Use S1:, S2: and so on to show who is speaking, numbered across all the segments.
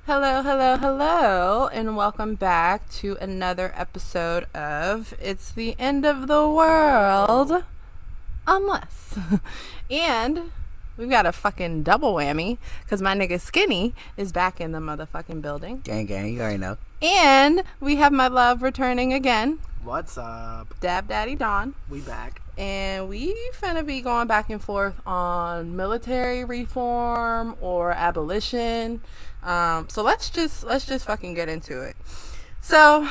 S1: Hello, hello, hello, and welcome back to another episode of It's the End of the World, unless. And we've got a fucking double whammy, because my nigga Skxnni is back in the motherfucking building.
S2: Gang, you already know.
S1: And we have my love returning again,
S3: What's up?
S1: dabdaddydon.
S3: We back.
S1: And we finna be going back and forth on military reform or abolition. So let's just fucking get into it. So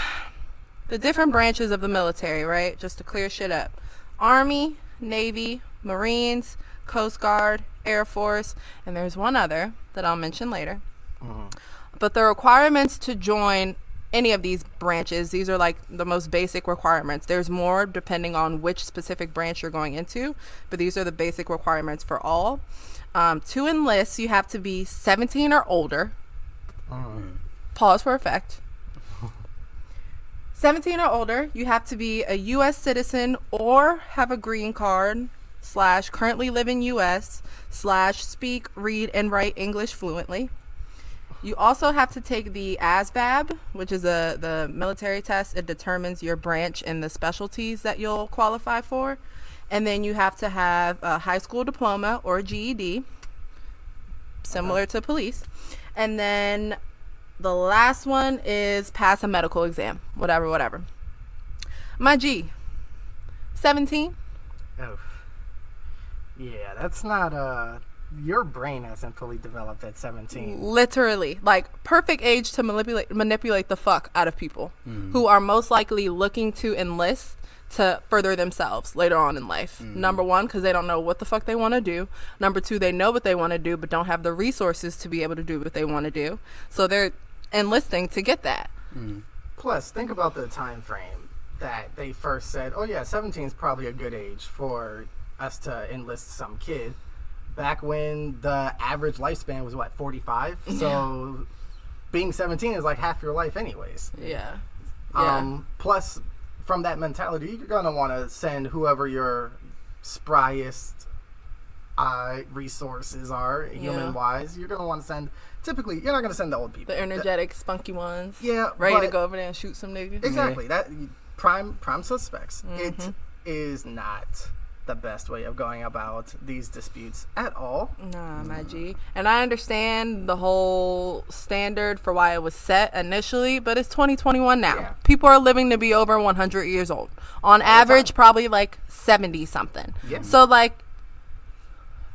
S1: the different branches of the military, right? Just to clear shit up. Army, Navy, Marines, Coast Guard, Air Force, and there's one other that I'll mention later. But the requirements to join any of these branches, these are like the most basic requirements. There's more depending on which specific branch you're going into, but these are the basic requirements for all. To enlist, you have to be 17 or older. Pause for effect. 17 or older, you have to be a U.S. citizen or have a green card / currently live in U.S. / speak, read, and write English fluently. You also have to take the ASVAB, which is the military test. It determines your branch and the specialties that you'll qualify for. And then you have to have a high school diploma or GED, similar to police. And then the last one is pass a medical exam, whatever. My G, 17.
S3: Oh. Yeah, that's not your brain hasn't fully developed at 17.
S1: Literally, like perfect age to manipulate the fuck out of people who are most likely looking to enlist to further themselves later on in life. Number one, because they don't know what the fuck they want to do. Number two, they know what they want to do but don't have the resources to be able to do what they want to do. So they're enlisting to get that.
S3: Plus, think about the time frame that they first said, oh yeah, 17 is probably a good age for us to enlist some kid. Back when the average lifespan was, 45? So being 17 is like half your life anyways.
S1: Yeah.
S3: Plus, from that mentality, you're going to want to send whoever your spryest resources are, human-wise. You're going to want to send, typically, you're not going to send the old people.
S1: The energetic, spunky ones.
S3: Yeah.
S1: Ready to go over there and shoot some niggas.
S3: Exactly. That prime suspects. It is not the best way of going about these disputes at all.
S1: Nah, my G. And I understand the whole standard for why it was set initially, but it's 2021 now.
S3: Yeah.
S1: People are living to be over 100 years old. On average, probably like 70 something.
S3: Yeah.
S1: So like,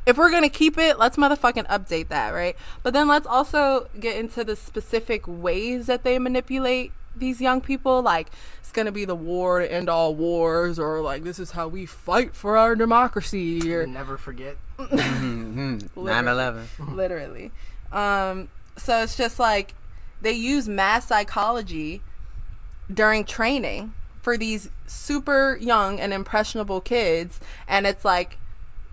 S1: if we're going to keep it, let's motherfucking update that, right? But then let's also get into the specific ways that they manipulate these young people. Like, it's going to be the war to end all wars, or like, this is how we fight for our democracy, or
S3: Never forget.
S2: 9/11.
S1: literally. So it's just like they use mass psychology during training for these super young and impressionable kids, and it's like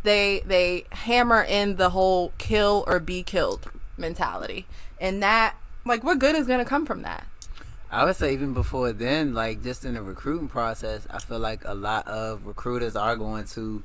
S1: they hammer in the whole kill or be killed mentality, and that, like, what good is going to come from that?
S2: I would say even before then, like just in the recruiting process, I feel like a lot of recruiters are going to,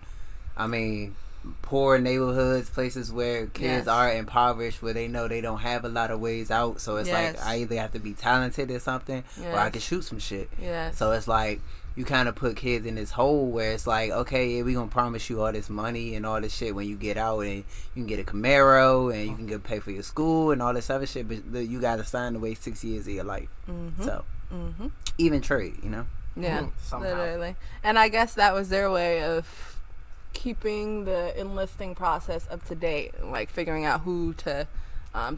S2: poor neighborhoods, places where kids are impoverished, where they know they don't have a lot of ways out. So it's like, I either have to be talented or something, or I can shoot some shit. So it's like, you kind of put kids in this hole where it's like, okay, yeah, we gonna promise you all this money and all this shit when you get out, and you can get a Camaro and you can get pay for your school and all this other shit, but you gotta sign to wait 6 years of your life. So even trade,
S3: Somehow.
S1: Literally. And I guess that was their way of keeping the enlisting process up to date, like figuring out who to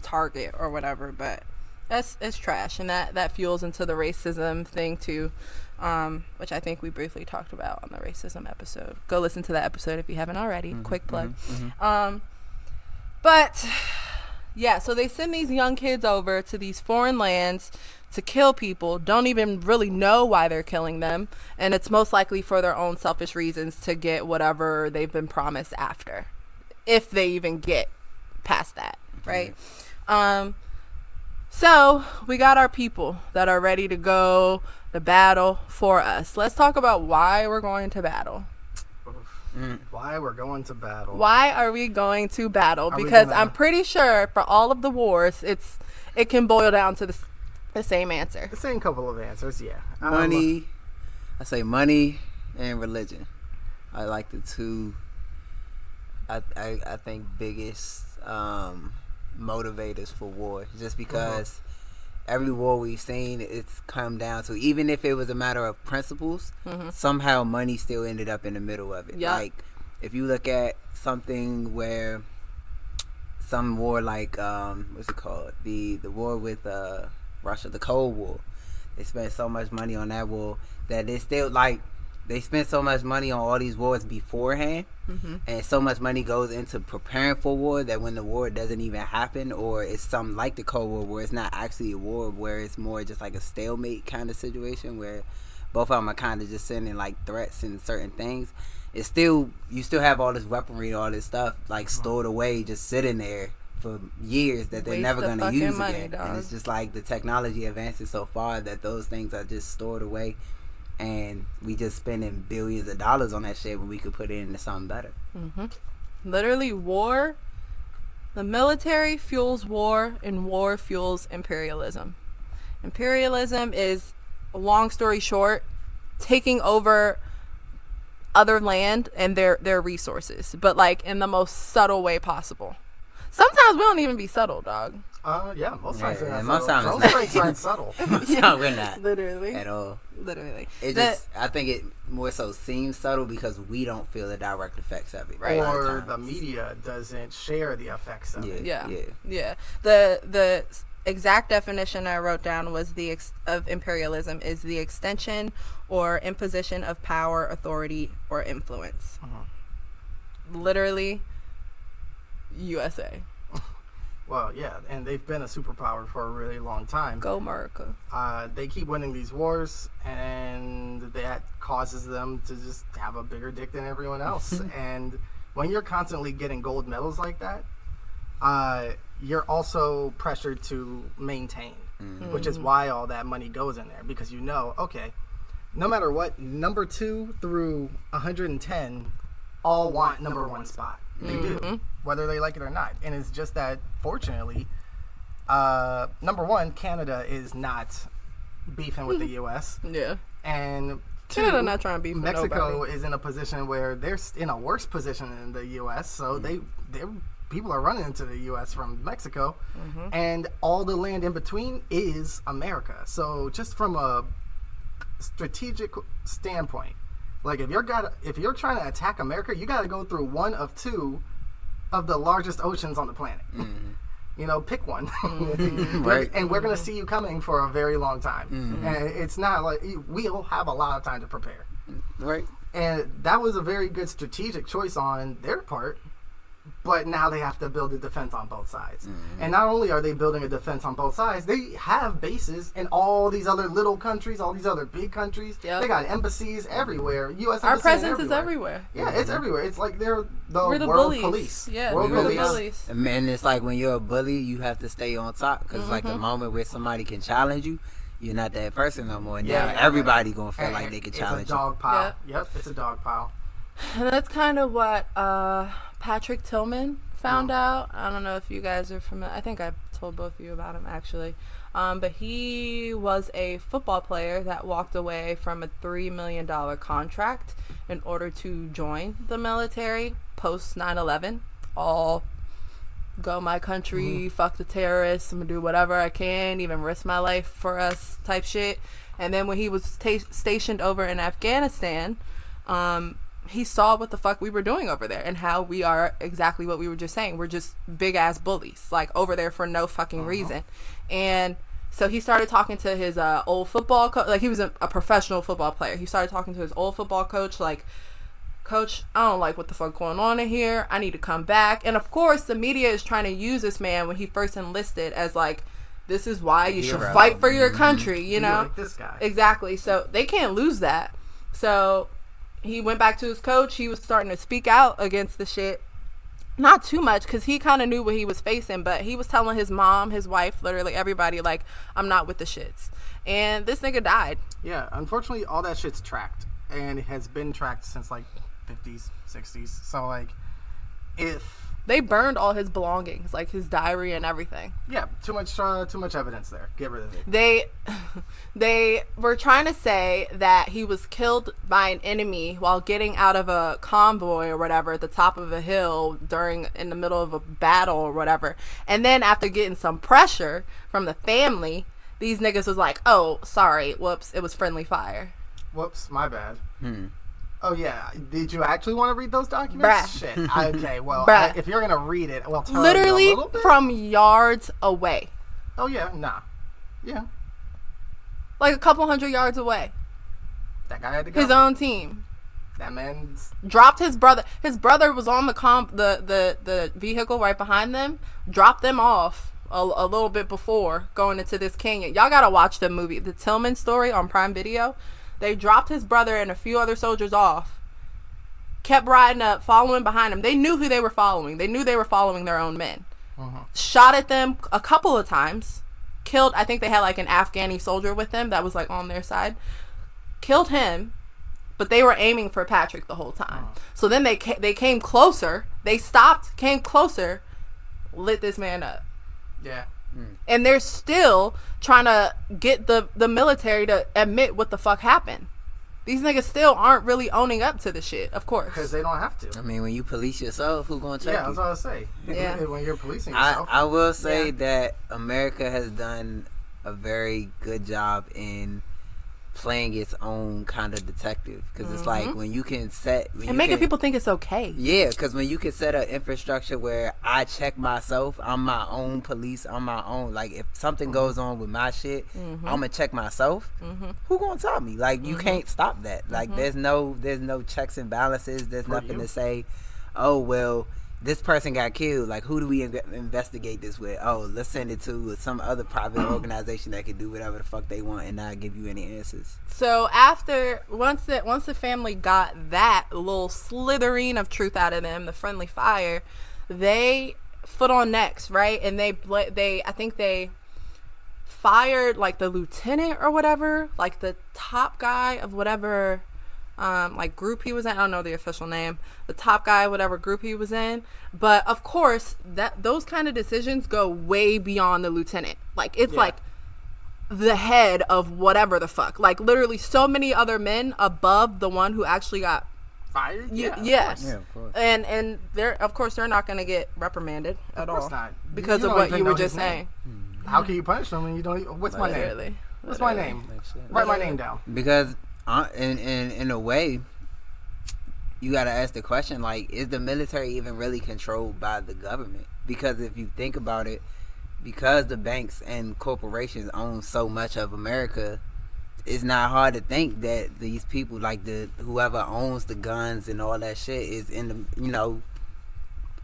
S1: target or whatever. But it's trash, and that fuels into the racism thing too, which I think we briefly talked about on the racism episode. Go listen to that episode if you haven't already. Quick plug. But yeah, so they send these young kids over to these foreign lands to kill people, don't even really know why they're killing them, and it's most likely for their own selfish reasons to get whatever they've been promised after, if they even get past that, right? So we got our people that are ready to go to battle for us. Let's talk about why we're going to battle.
S3: Why we're going to battle.
S1: Why are we going to battle?
S3: Are we
S1: Because
S3: gonna-
S1: I'm pretty sure for all of the wars, it can boil down to the same answer.
S3: The same couple of answers, yeah.
S2: Money. I say money and religion. I like the two. I think biggest motivators for war, just because every war we've seen, it's come down to, even if it was a matter of principles, somehow money still ended up in the middle of it.
S1: Yep.
S2: Like if you look at something where some war, like what's it called, the war with Russia, the Cold War, they spent so much money on that war that it's still like they spent so much money on all these wars beforehand, and so much money goes into preparing for war that when the war doesn't even happen, or it's something like the Cold War where it's not actually a war, where it's more just like a stalemate kind of situation where both of them are kind of just sending like threats and certain things, it's still, you still have all this weaponry, all this stuff like stored away, just sitting there for years that they're
S1: Waste
S2: never
S1: of
S2: going to
S1: fucking
S2: use
S1: money,
S2: again.
S1: dog.
S2: And it's just like the technology advances so far that those things are just stored away, and we just spending billions of dollars on that shit when we could put it into something better.
S1: Literally, war. The military fuels war, and war fuels imperialism. Imperialism is, long story short, taking over other land and their resources, but like in the most subtle way possible. Sometimes we don't even be subtle, dog.
S3: Yeah, most times
S2: Yeah,
S3: they're not
S2: most
S3: subtle.
S2: times
S3: Drone
S2: it's
S3: strikes aren't subtle.
S2: No, we're not
S1: Literally.
S2: at all.
S1: Literally.
S2: It just, I think it more so seems subtle because we don't feel the direct effects of it.
S1: Right.
S2: a lot of
S3: Or
S2: times.
S3: the media doesn't share the effects of it.
S1: Yeah. The exact definition I wrote down was of imperialism is the extension or imposition of power, authority, or influence. Literally, USA.
S3: Well, yeah, and they've been a superpower for a really long time.
S1: Go America.
S3: They keep winning these wars, and that causes them to just have a bigger dick than everyone else. And when you're constantly getting gold medals like that, you're also pressured to maintain, which is why all that money goes in there, because you know, okay, no matter what, number 2 through 110 all want number 1 spot. They do, whether they like it or not. And it's just that, fortunately, number 1, Canada is not beefing with the U.S.
S1: Yeah.
S3: And 2,
S1: Canada not trying to beef with
S3: Mexico
S1: nobody.
S3: is in a position where they're in a worse position than the U.S. So people are running into the U.S. from Mexico, and all the land in between is America. So just from a strategic standpoint, like if you're trying to attack America, you got to go through one of 2 of the largest oceans on the planet. You know, pick one.
S2: Right.
S3: And we're going to see you coming for a very long time. And it's not like we'll have a lot of time to prepare.
S2: Right.
S3: And that was a very good strategic choice on their part. But now they have to build a defense on both sides. And not only are they building a defense on both sides, they have bases in all these other little countries, all these other big countries.
S1: Yep.
S3: They got embassies everywhere. U.S.
S1: Our
S3: embassies
S1: presence is everywhere.
S3: Yeah, it's everywhere. It's like they're
S1: We're the
S3: world
S1: bullies.
S3: police.
S1: Yeah,
S3: World
S1: we're the
S3: police.
S1: bullies.
S2: And it's like when you're a bully, you have to stay on top, because like the moment where somebody can challenge you, you're not that person no more.
S3: Yeah,
S2: now
S3: yeah,
S2: everybody gonna feel
S3: And
S2: like they can
S3: it's
S2: challenge
S3: a dog
S2: you.
S3: pile. Yep, it's a dog pile.
S1: And that's kind of what Patrick Tillman found out. I don't know if you guys are familiar. I think I told both of you about him, actually. But he was a football player that walked away from a $3 million contract in order to join the military post 9/11. All go my country, fuck the terrorists, I'm gonna do whatever I can, even risk my life for us type shit. And then when he was stationed over in Afghanistan, he saw what the fuck we were doing over there and how we are exactly what we were just saying. We're just big ass bullies, like over there for no fucking reason. And so he started talking to his old football coach. Like, he was a professional football player. He started talking to his old football coach, like, Coach, I don't like what the fuck going on in here. I need to come back. And of course, the media is trying to use this man when he first enlisted as like, this is why you should fight for your country, you know?
S3: Like this guy.
S1: Exactly. So they can't lose that. So he went back to his coach. He was starting to speak out against the shit. Not too much, because he kind of knew what he was facing, but he was telling his mom, his wife, literally everybody, like, I'm not with the shits. And this nigga died.
S3: Yeah, unfortunately, all that shit's tracked, and it has been tracked since like 50s, 60s. So like, if
S1: They burned all his belongings, like his diary and everything.
S3: yeah, too much evidence there. Get rid of it.
S1: They were trying to say that he was killed by an enemy while getting out of a convoy or whatever at the top of a hill in the middle of a battle or whatever. And then after getting some pressure from the family, these niggas was like, "Oh, sorry, whoops, it was friendly fire."
S3: Whoops, my bad. Oh yeah, did you actually want to read those documents?
S1: Bruh.
S3: Shit. Okay, well,
S1: Bruh.
S3: if you're gonna read it, well, tell me
S1: Literally
S3: a little bit.
S1: from yards away,
S3: Oh yeah, nah, yeah,
S1: like a couple hundred yards away.
S3: that guy had to go.
S1: His own team
S3: That man's
S1: dropped his brother. His brother was on the vehicle right behind them. Dropped them off a little bit before going into this canyon. Y'all gotta watch the movie, the Tillman Story on Prime Video. They dropped his brother and a few other soldiers off. Kept riding up, following behind them. They knew who they were following. They knew they were following their own men. Shot at them a couple of times. Killed. I think they had like an Afghani soldier with them that was like on their side. Killed him. But they were aiming for Patrick the whole time. So then they came closer. They stopped, came closer, lit this man up.
S3: yeah.
S1: And they're still trying to get the military to admit what the fuck happened. These niggas still aren't really owning up to the shit, of course.
S3: Because they don't have to.
S2: I mean, when you police yourself, who gonna check
S3: Yeah,
S2: you?
S3: that's what I was say.
S1: Yeah.
S3: When you're policing yourself.
S2: I will say that America has done a very good job in playing its own kind of detective, because it's like when you can set
S1: And making people think it's okay.
S2: yeah, because when you can set an infrastructure where I check myself, I'm my own police, I'm my own, like if something goes on with my shit, I'm gonna check myself. Who gonna tell me? Like you can't stop that. Like there's no checks and balances. There's nothing to say, oh well, this person got killed. Like who do we investigate this with? Oh, let's send it to some other private organization that can do whatever the fuck they want and not give you any answers.
S1: So once the family got that little slithering of truth out of them, the friendly fire, they foot on next, right? And I think they fired like the lieutenant or whatever, like the top guy of whatever like group he was in. I don't know the official name, the top guy, whatever group he was in. But of course those kind of decisions go way beyond the lieutenant. Like it's like the head of whatever the fuck, like literally so many other men above the one who actually got
S3: Fired?
S1: yes.
S2: Yeah, of course.
S1: And they're not going to get reprimanded at all.
S3: Of course not.
S1: Because
S3: You
S1: of
S3: don't
S1: what
S3: even
S1: you were
S3: know
S1: just
S3: his name.
S1: saying.
S3: How can you punish them when you don't? What's my name?
S1: Literally.
S3: What's my name? Write my name down.
S2: Because in a way, you gotta ask the question, like, is the military even really controlled by the government? Because if you think about it, because the banks and corporations own so much of America, it's not hard to think that these people, like whoever owns the guns and all that shit, is in the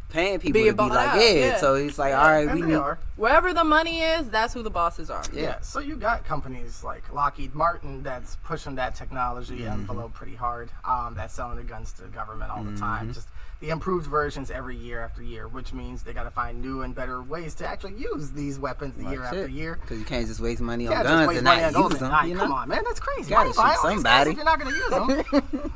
S2: paying people
S1: Being
S2: to be
S1: bought
S2: like,
S1: out, yeah.
S2: So it's like, all right,
S3: And
S2: we
S3: they
S2: need.
S3: are.
S1: Wherever the money is, that's who the bosses are.
S3: Yeah. So you got companies like Lockheed Martin that's pushing that technology envelope pretty hard. That's selling the guns to the government all the time. Just the improved versions every year after year, which means they got to find new and better ways to actually use these weapons year after year.
S2: Because you can't just waste money on
S3: Yeah, just
S2: guns
S3: waste
S2: and
S3: money
S2: not
S3: on those
S2: use them.
S3: and
S2: You know?
S3: come on, man, that's crazy.
S2: Gotta
S3: Why buy
S2: shoot
S3: all these guns
S2: somebody.
S3: if you're not going to use them?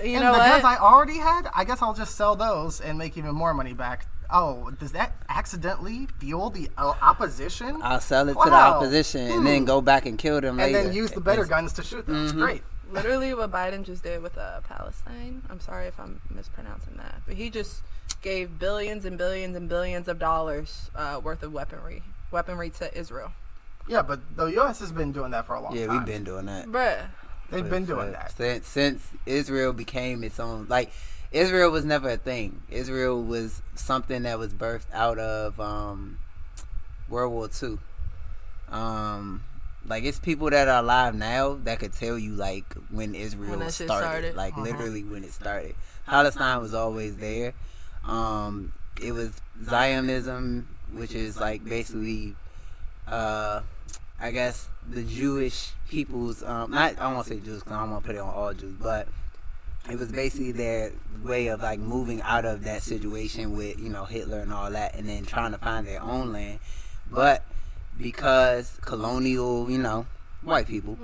S1: You
S3: And
S1: know
S3: the
S1: what?
S3: guns I already had, I guess I'll just sell those and make even more money back. Oh, does that accidentally fuel the opposition?
S2: I'll sell it to the
S3: Wow.
S2: opposition and then go back and kill them
S3: And
S2: later.
S3: then use the better guns to shoot them. It's great.
S1: Literally what Biden just did with Palestine. I'm sorry if I'm mispronouncing that. But he just gave billions and billions and billions of dollars worth of weaponry to Israel.
S3: Yeah, but the U.S. has been doing that for a long
S2: Yeah,
S3: time.
S2: we've been doing that.
S1: Bruh.
S3: They've been doing that.
S2: Since Israel became its own. Like, Israel was never a thing. Israel was something that was birthed out of World War II. Like, it's people that are alive now that could tell you, like, when Israel
S1: that shit
S2: started.
S1: started.
S2: Like, literally when it started. Palestine was always there. It was Zionism, which is, like, basically, I guess, the Jewish people's, I don't want to say Jews because I don't want to put it on all Jews, but it was basically their way of, like, moving out of that situation with, Hitler and all that, and then trying to find their own land. But because colonial, white people,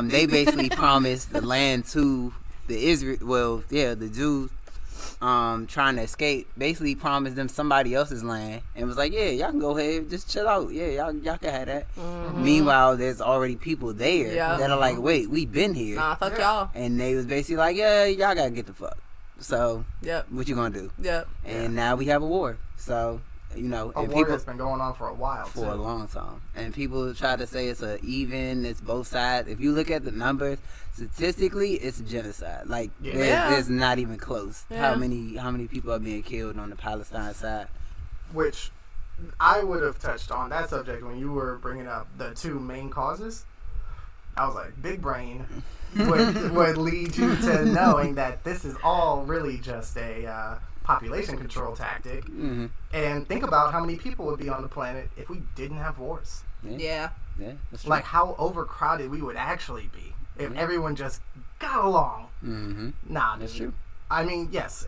S2: they basically promised the land to the Jews trying to escape, basically promised them somebody else's land and was like, yeah, y'all can go ahead, just chill out. Yeah, y'all can have that. Mm-hmm. Meanwhile, there's already people there that are like, wait, we been here.
S1: Nah, fuck y'all.
S2: And they was basically like, yeah, y'all gotta get the fuck. So, what you gonna do?
S1: Yep.
S2: And now we have a war. So, you know,
S3: a war that's been going on for a while.
S2: For a long time. And people try to say it's it's both sides. If you look at the numbers, statistically, it's a genocide. Like, there's not even close. Yeah. How many people are being killed on the Palestine side?
S3: Which I would have touched on that subject when you were bringing up the two main causes. I was like, big brain would lead you to knowing that this is all really just a population control tactic. Mm-hmm. And think about how many people would be on the planet if we didn't have wars.
S1: Yeah,
S2: that's true.
S3: Like how overcrowded we would actually be if everyone just got along.
S2: Mm-hmm.
S3: Nah,
S2: that's true.
S3: I mean, yes,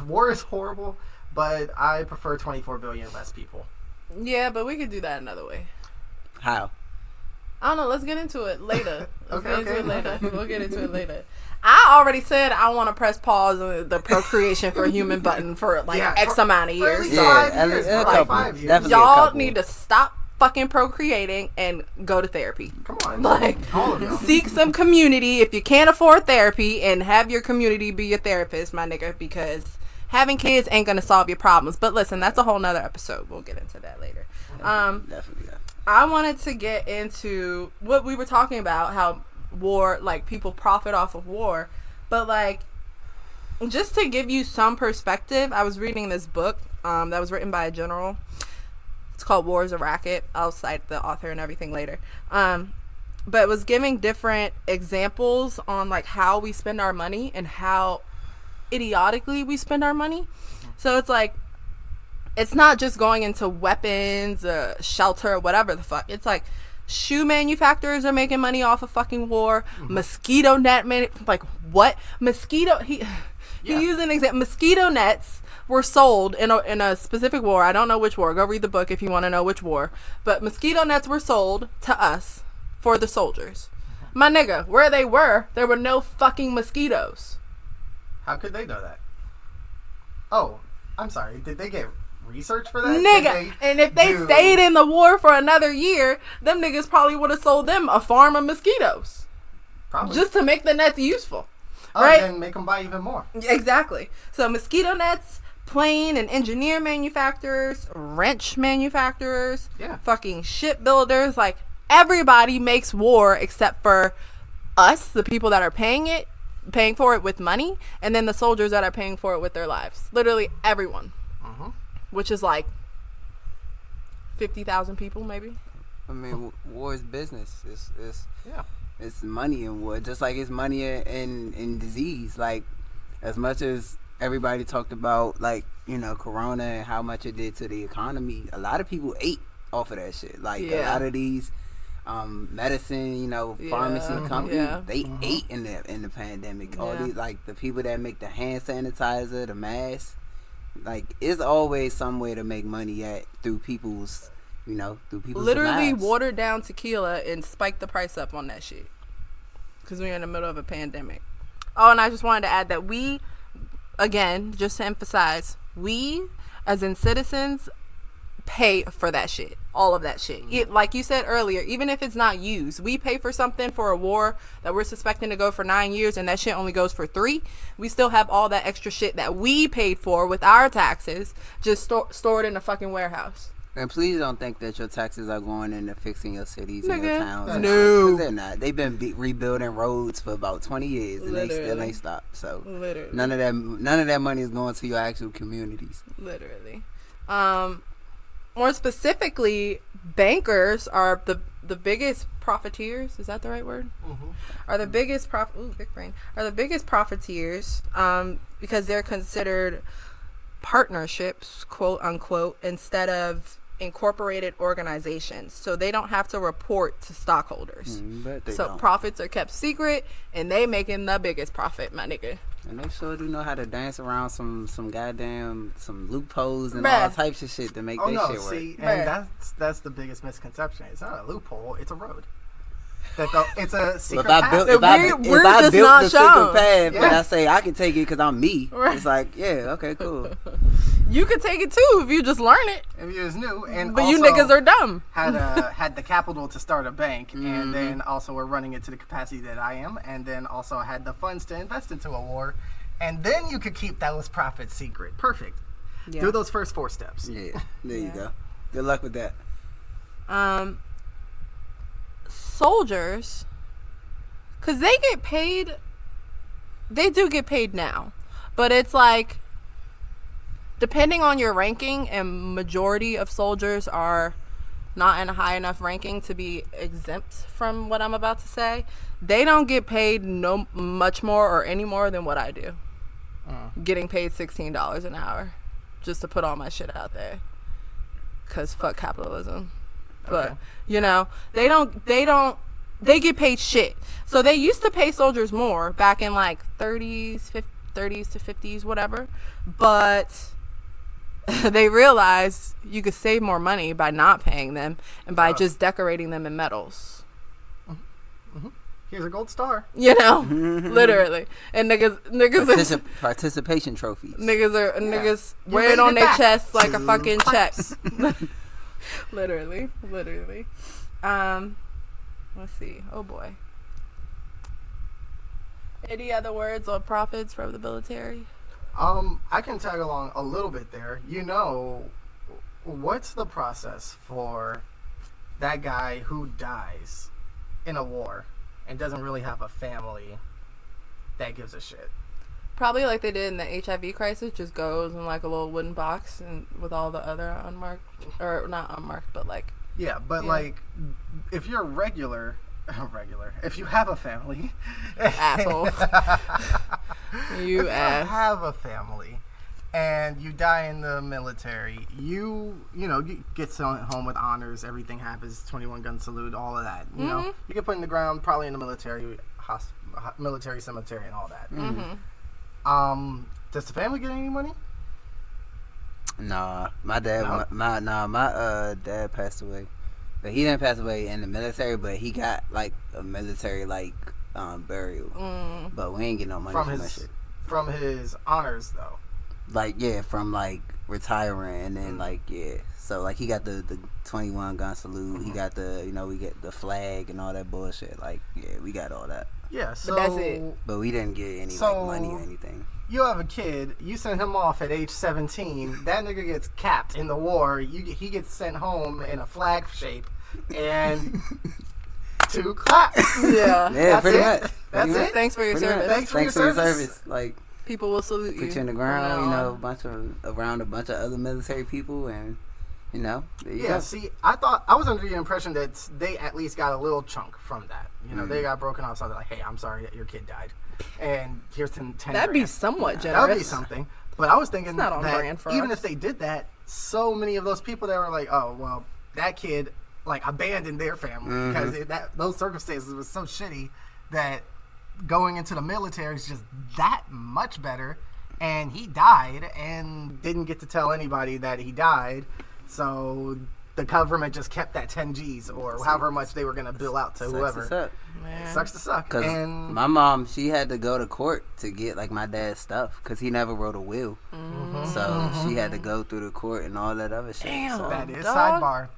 S3: war is horrible, but I prefer 24 billion less people.
S1: Yeah, but we could do that another way.
S2: How?
S1: I don't know. Let's get into it later. We'll get into it later. I already said I want to press pause on the procreation for human button for like X amount of years.
S3: Five years.
S1: Y'all need to stop fucking procreating and go to therapy.
S3: Come on.
S1: Like, seek some community if you can't afford therapy and have your community be your therapist, my nigga, because having kids ain't going to solve your problems. But listen, that's a whole nother episode. We'll get into that later.
S2: Definitely.
S1: I wanted to get into what we were talking about, how war, like, people profit off of war. But, like, just to give you some perspective, I was reading this book that was written by a general. It's called War is a Racket. I'll cite the author and everything later. But it was giving different examples on, like, how we spend our money and how idiotically we spend our money. So it's like, it's not just going into weapons, shelter, whatever the fuck. It's like shoe manufacturers are making money off of fucking war. Mm-hmm. Mosquito net like what? He used an example. Mosquito nets were sold in a specific war. I don't know which war. Go read the book if you want to know which war. But mosquito nets were sold to us for the soldiers. My nigga, where they were, there were no fucking mosquitoes.
S3: How could they know that? Oh, I'm sorry. Did they get research for that?
S1: Nigga, and if they stayed in the war for another year, them niggas probably would have sold them a farm of mosquitoes.
S3: Probably.
S1: Just to make the nets useful.
S3: Oh,
S1: right?
S3: And make them buy even more.
S1: Exactly. So mosquito nets, plane and engineer manufacturers, wrench manufacturers, fucking shipbuilders, like everybody makes war except for us, the people that are paying for it with money, and then the soldiers that are paying for it with their lives. Literally everyone. Which is like 50,000 people, maybe.
S2: I mean, war is business. It's money in war, just like it's money in disease. Like, as much as everybody talked about, like, you know, Corona and how much it did to the economy, a lot of people ate off of that shit. Like, a lot of these medicine, you know, pharmacy companies, they ate in the pandemic. All these, like, the people that make the hand sanitizer, the masks. Like, it's always some way to make money through people's
S1: literally
S2: lives.
S1: Watered down tequila and spiked the price up on that shit because we're in the middle of a pandemic. Oh, and I just wanted to add that we, again, just to emphasize, we as in citizens pay for that shit, all of that shit. Like you said earlier, even if it's not used, we pay for something for a war that we're suspecting to go for 9 years and that shit only goes for 3. We still have all that extra shit that we paid for with our taxes just stored in a fucking warehouse.
S2: And please don't think that your taxes are going into fixing your cities and your towns.
S1: No.
S2: Because they're not. They've been rebuilding roads for about 20 years and they still ain't stopped. So none of that money is going to your actual communities.
S1: Literally. More specifically, bankers are the biggest profiteers. Is that the right word? Mm-hmm. Are the biggest Are the biggest profiteers because they're considered partnerships, quote unquote, instead of incorporated organizations. So they don't have to report to stockholders. So profits are kept secret and they making the biggest profit, my nigga.
S2: And they sure do know how to dance around some goddamn loopholes and all types of shit to make shit work.
S3: See, and that's the biggest misconception. It's not a loophole, it's a road. It's a secret
S2: if I
S3: path.
S2: built,
S1: We're
S2: if I
S1: just
S2: built
S1: not
S2: the
S1: shown.
S2: secret path,
S3: Yeah.
S2: and I say I can take it because I'm me,
S1: Right.
S2: it's like, yeah, okay, cool.
S1: You could take it too if you just learn it.
S3: If you was new, and
S1: But
S3: also
S1: you niggas are dumb.
S3: had the capital to start a bank, and then also were running it to the capacity that I am, and then also had the funds to invest into a war, and then you could keep those profits secret. Perfect.
S1: Yeah.
S3: Do those first 4 steps.
S2: Yeah, there you
S1: Yeah.
S2: go. Good luck with that.
S1: Soldiers, because they get paid, they do get paid now, but it's like depending on your ranking, and majority of soldiers are not in a high enough ranking to be exempt from what I'm about to say. They don't get paid no much more or any more than what I do. Getting paid $16 an hour just to put all my shit out there, because fuck capitalism. But you know, they get paid shit. So they used to pay soldiers more back in like 30s to 50s, whatever, but they realized you could save more money by not paying them and by just decorating them in medals.
S3: Here's a gold star.
S1: You know, literally. And niggas
S2: Participation trophies.
S1: niggas
S3: You
S1: wear
S3: made
S1: it on
S3: it
S1: their
S3: back.
S1: chest like a
S3: 2
S1: fucking check.
S3: claps.
S1: literally. Let's see. Oh boy. Any other words or profits from the military?
S3: I can tag along a little bit there. You know, what's the process for that guy who dies in a war and doesn't really have a family that gives a shit?
S1: Probably like they did in the HIV crisis, just goes in like a little wooden box and with all the other unmarked, or not unmarked, but like,
S3: Yeah, but
S1: Yeah.
S3: like, if you're regular, if you have a family,
S1: asshole. You
S3: if
S1: ass.
S3: you have a family and you die in the military, you get sent home with honors. Everything happens. 21 gun salute, all of that. You know, you get put in the ground, probably in the military military cemetery and all that. Does the family get any money?
S2: Nah, my dad.
S3: No?
S2: My dad passed away, but he didn't pass away in the military. But he got like a military burial. But we ain't get no money from that shit.
S3: From his honors though.
S2: Like from retiring and then so he got the 21 gun salute. He got we get the flag and all that bullshit. We got all that.
S3: Yeah, so
S1: that's it.
S2: But we didn't get any
S3: So-
S2: money or anything.
S3: you have a kid, you send him off at age 17, that nigga gets capped in the war, he gets sent home in a flag shape, and 2 claps.
S1: Yeah.
S2: Yeah,
S3: That's
S2: pretty
S3: it.
S2: much.
S3: That's
S2: Pretty
S3: it.
S2: much.
S1: Thanks for your
S2: Pretty much.
S1: service.
S3: Thanks for your
S2: the
S3: service.
S2: service.
S1: People will salute you.
S2: Put you in the
S1: from
S2: ground,
S1: now on.
S2: around a bunch of other military people, and there you
S3: Yeah,
S2: go.
S3: see, I was under the impression that they at least got a little chunk from that. They got broken off something like, hey, I'm sorry that your kid died, and here's 10
S1: That'd be
S3: grand.
S1: somewhat generous.
S3: That would be something. But I was thinking
S1: It's not on
S3: that
S1: brand for
S3: even
S1: us.
S3: if they did that, so many of those people that were like, oh, well, that kid abandoned their family because those circumstances was so shitty that going into the military is just that much better. And he died and didn't get to tell anybody that he died. So the government just kept that 10 G's or however much they were going to bill out to whoever.
S1: Man.
S3: Sucks to suck.
S2: Because
S3: And
S2: my mom, she had to go to court to get my dad's stuff because he never wrote a will. So she had to go through the court and all that other shit.
S1: Damn.
S2: So.
S3: that is
S1: Dog.
S3: sidebar.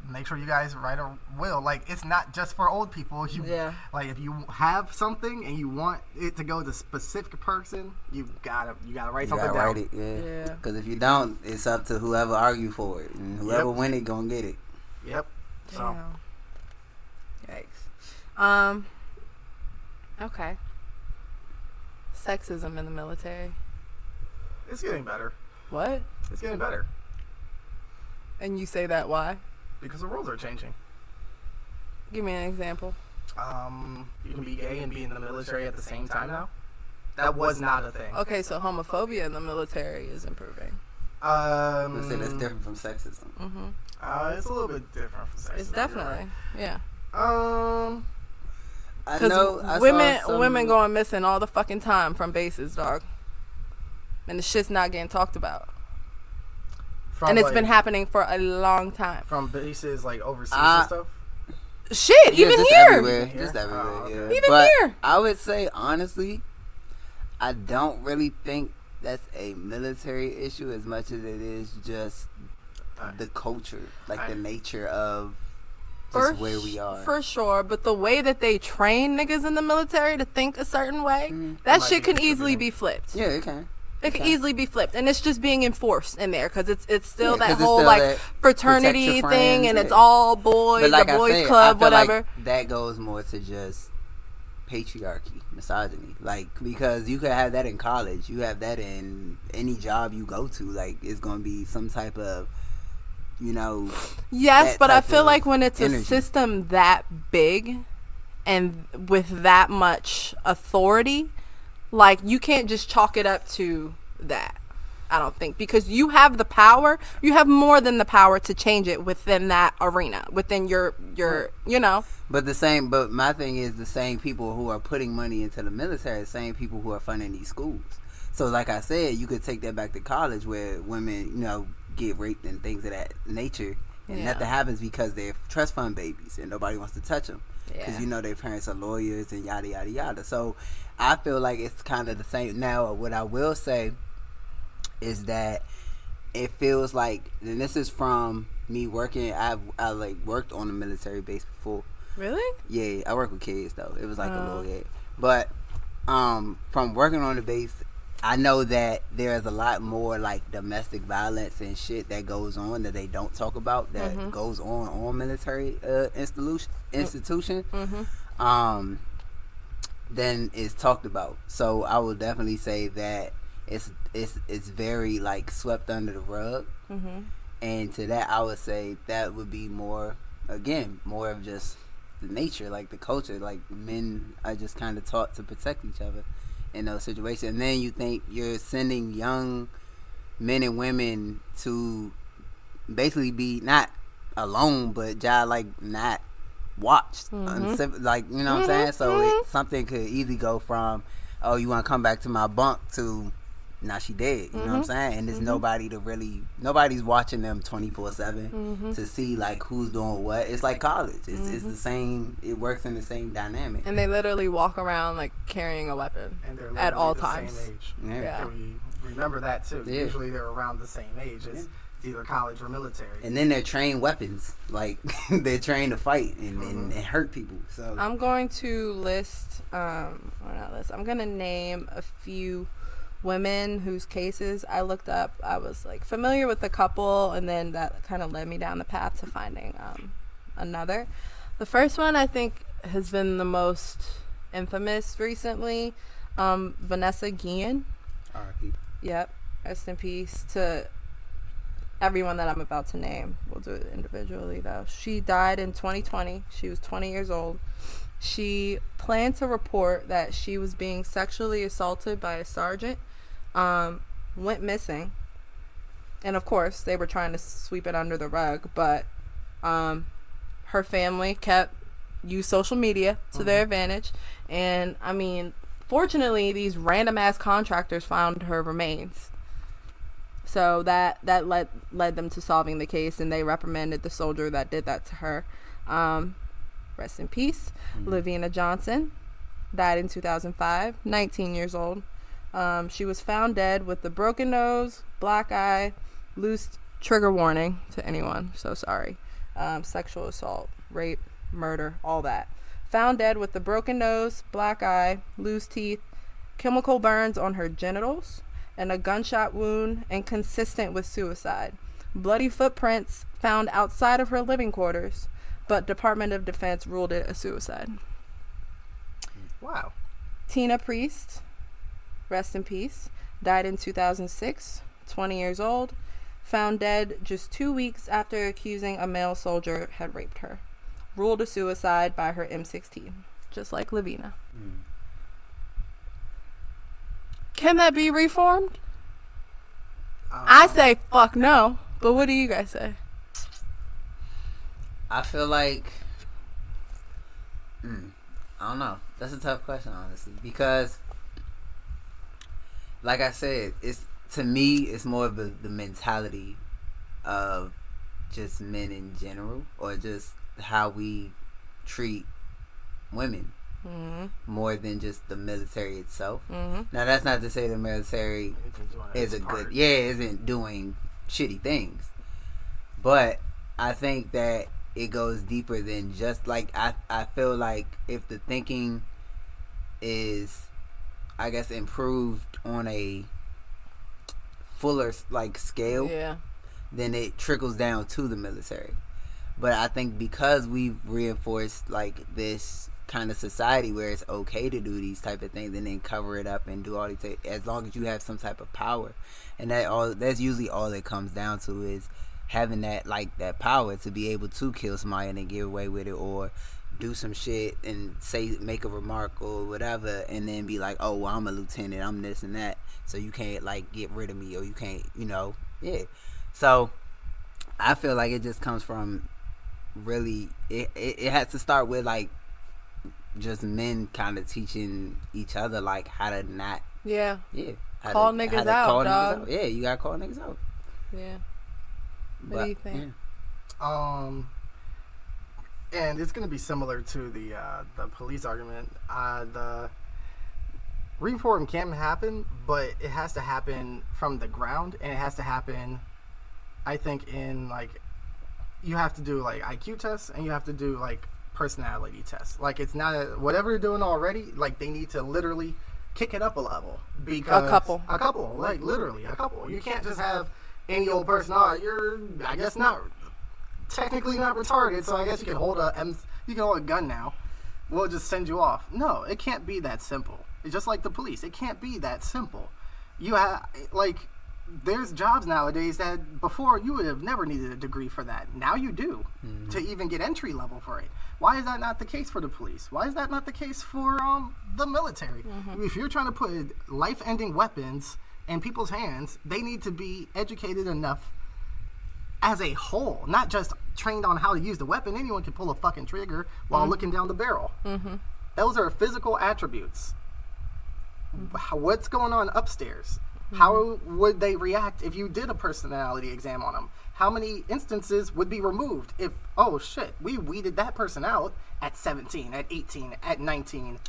S3: Make sure you guys write a will. It's not just for old people.
S1: Yeah.
S3: If you have something and you want it to go to a specific person, you gotta write
S2: You
S3: something
S2: gotta
S3: down.
S2: write it,
S1: Yeah.
S2: Because if you don't, it's up to whoever argue for it, and whoever
S3: Yep.
S2: win it gonna get it.
S3: Yep. So
S1: Damn. Yikes. Okay. Sexism in the military.
S3: it's getting better.
S1: What?
S3: It's getting better
S1: And you say that why?
S3: because the rules are changing.
S1: Give me an example.
S3: You can be gay and be in the military at the same time now. That was not a thing.
S1: Okay, so homophobia in the military is improving.
S2: Let's say that's different from sexism.
S3: It's a little bit different from sexism.
S1: It's definitely, yeah.
S3: Right.
S2: I know.
S1: Because
S2: I
S1: women,
S2: saw some,
S1: women going missing all the fucking time from bases, dog. And the shit's not getting talked about.
S3: From
S1: And it's been happening for a long time.
S3: from bases overseas and stuff.
S1: Shit, even
S2: just
S1: here.
S2: Everywhere. Just everywhere, yeah.
S1: Even
S2: but
S1: here.
S2: I would say, honestly, I don't really think that's a military issue as much as it is just the culture, like the nature of just where we are.
S1: For sure, but the way that they train niggas in the military to think a certain way, that shit can easily be flipped.
S2: Yeah, it can.
S1: It can easily be flipped, and it's just being enforced in there because it's still that whole still like fraternity thing, and it's all boys, like the boys club, whatever.
S2: Like that goes more to just patriarchy, misogyny, like because you could have that in college, you have that in any job you go to, like it's gonna be some type of, you know.
S1: Yes, but I feel like when it's energy. A system that big and with that much authority, like you can't just chalk it up to that. I don't think, because you have the power, you have more than the power to change it within that arena, within your you know.
S2: But my thing is the same people who are putting money into the military, the same people who are funding these schools. So like I said, you could take that back to college where women, you know, get raped and things of that nature, and nothing happens because they're trust fund babies and nobody wants to touch them because you know their parents are lawyers and yada yada yada. So I feel like it's kind of the same. Now, what I will say is that it feels like, and this is from me working. I like worked on a military base before.
S1: Really?
S2: Yeah, I work with kids though. It was like a little bit, but from working on the base, I know that there's a lot more like domestic violence and shit that goes on that they don't talk about that goes on military institution than is talked about. So I will definitely say that it's very like swept under the rug, and to that I would say that would be more of just the nature, like the culture, like men are just kind of taught to protect each other in those situations. And then you think you're sending young men and women to basically be not alone, but just like not watched, like, you know what I'm saying? So something could easily go from, oh, you want to come back to my bunk, to now she dead, you know what I'm saying? And there's nobody's watching them 24/7 to see like who's doing what. It's like college. It's the same. It works in the same dynamic.
S1: And they literally walk around like carrying a weapon
S3: and they're
S1: at all
S3: the
S1: times.
S3: Same age.
S2: Yeah.
S3: We remember that too. Yeah. Usually they're around the same age as either college or military.
S2: And then they're trained weapons. Like they're trained to fight and hurt people. So
S1: I'm going to list. I'm going to name a few women whose cases I looked up. I was like familiar with a couple, and then that kind of led me down the path to finding another. The first one I think has been the most infamous recently. Vanessa Guillen.
S2: R.I.P.
S1: Yep. Rest in peace to everyone that I'm about to name. We'll do it individually though. She died in 2020. She was 20 years old. She planned to report that she was being sexually assaulted by a sergeant, went missing, and of course they were trying to sweep it under the rug, but her family used social media to their advantage, and I mean, fortunately these random ass contractors found her remains, so that led them to solving the case, and they reprimanded the soldier that did that to her. Rest in peace. Lavina Johnson died in 2005, 19 years old. She was found dead with a broken nose, black eye, loose trigger warning to anyone, so sorry. Sexual assault, rape, murder, all that. Found dead with a broken nose, black eye, loose teeth, chemical burns on her genitals, and a gunshot wound, and consistent with suicide. Bloody footprints found outside of her living quarters, but Department of Defense ruled it a suicide.
S3: Wow.
S1: Tina Priest, rest in peace, died in 2006, 20 years old, found dead just 2 weeks after accusing a male soldier had raped her. Ruled a suicide by her M16, just like Lavina. Can that be reformed? I say fuck no, but what do you guys say?
S2: I feel like I don't know. That's a tough question, honestly, because like I said, to me it's more of the mentality of just men in general, or just how we treat women more than just the military itself. Now that's not to say the military isn't doing shitty things, but I think that it goes deeper than just like I feel like if the thinking is, I guess, improved on a fuller like scale, then it trickles down to the military. But I think because we've reinforced like this kind of society where it's okay to do these type of things and then cover it up and do all these, as long as you have some type of power, and that's usually all it comes down to, is having that power to be able to kill somebody and then get away with it, or do some shit and make a remark or whatever, and then be like, oh well, I'm a lieutenant, I'm this and that, so you can't like get rid of me, or you can't, so I feel like it just comes from really it has to start with like just men kind of teaching each other like how to not
S1: call niggas out, dog.
S2: Yeah, you gotta call niggas out.
S1: Yeah. What do you think?
S3: And it's gonna be similar to the police argument. The reform can happen, but it has to happen from the ground, and it has to happen, I think, in like, you have to do like IQ tests, and you have to do like personality tests. Like, it's not whatever you're doing already, like they need to literally kick it up a level, because a couple, like literally a couple. You can't just have any old person. Oh, you're, I guess, not technically not retarded, so I guess you can hold a gun now. We'll just send you off. No, it can't be that simple. It's just like the police. It can't be that simple. You have like, there's jobs nowadays that before you would have never needed a degree for that. Now you do, to even get entry level for it. Why is that not the case for the police? Why is that not the case for the military? If you're trying to put life-ending weapons in people's hands, they need to be educated enough as a whole, not just trained on how to use the weapon. Anyone can pull a fucking trigger while looking down the barrel. Those are physical attributes. What's going on upstairs? How would they react if you did a personality exam on them? How many instances would be removed if, oh shit, we weeded that person out at 17, at 18, at 19,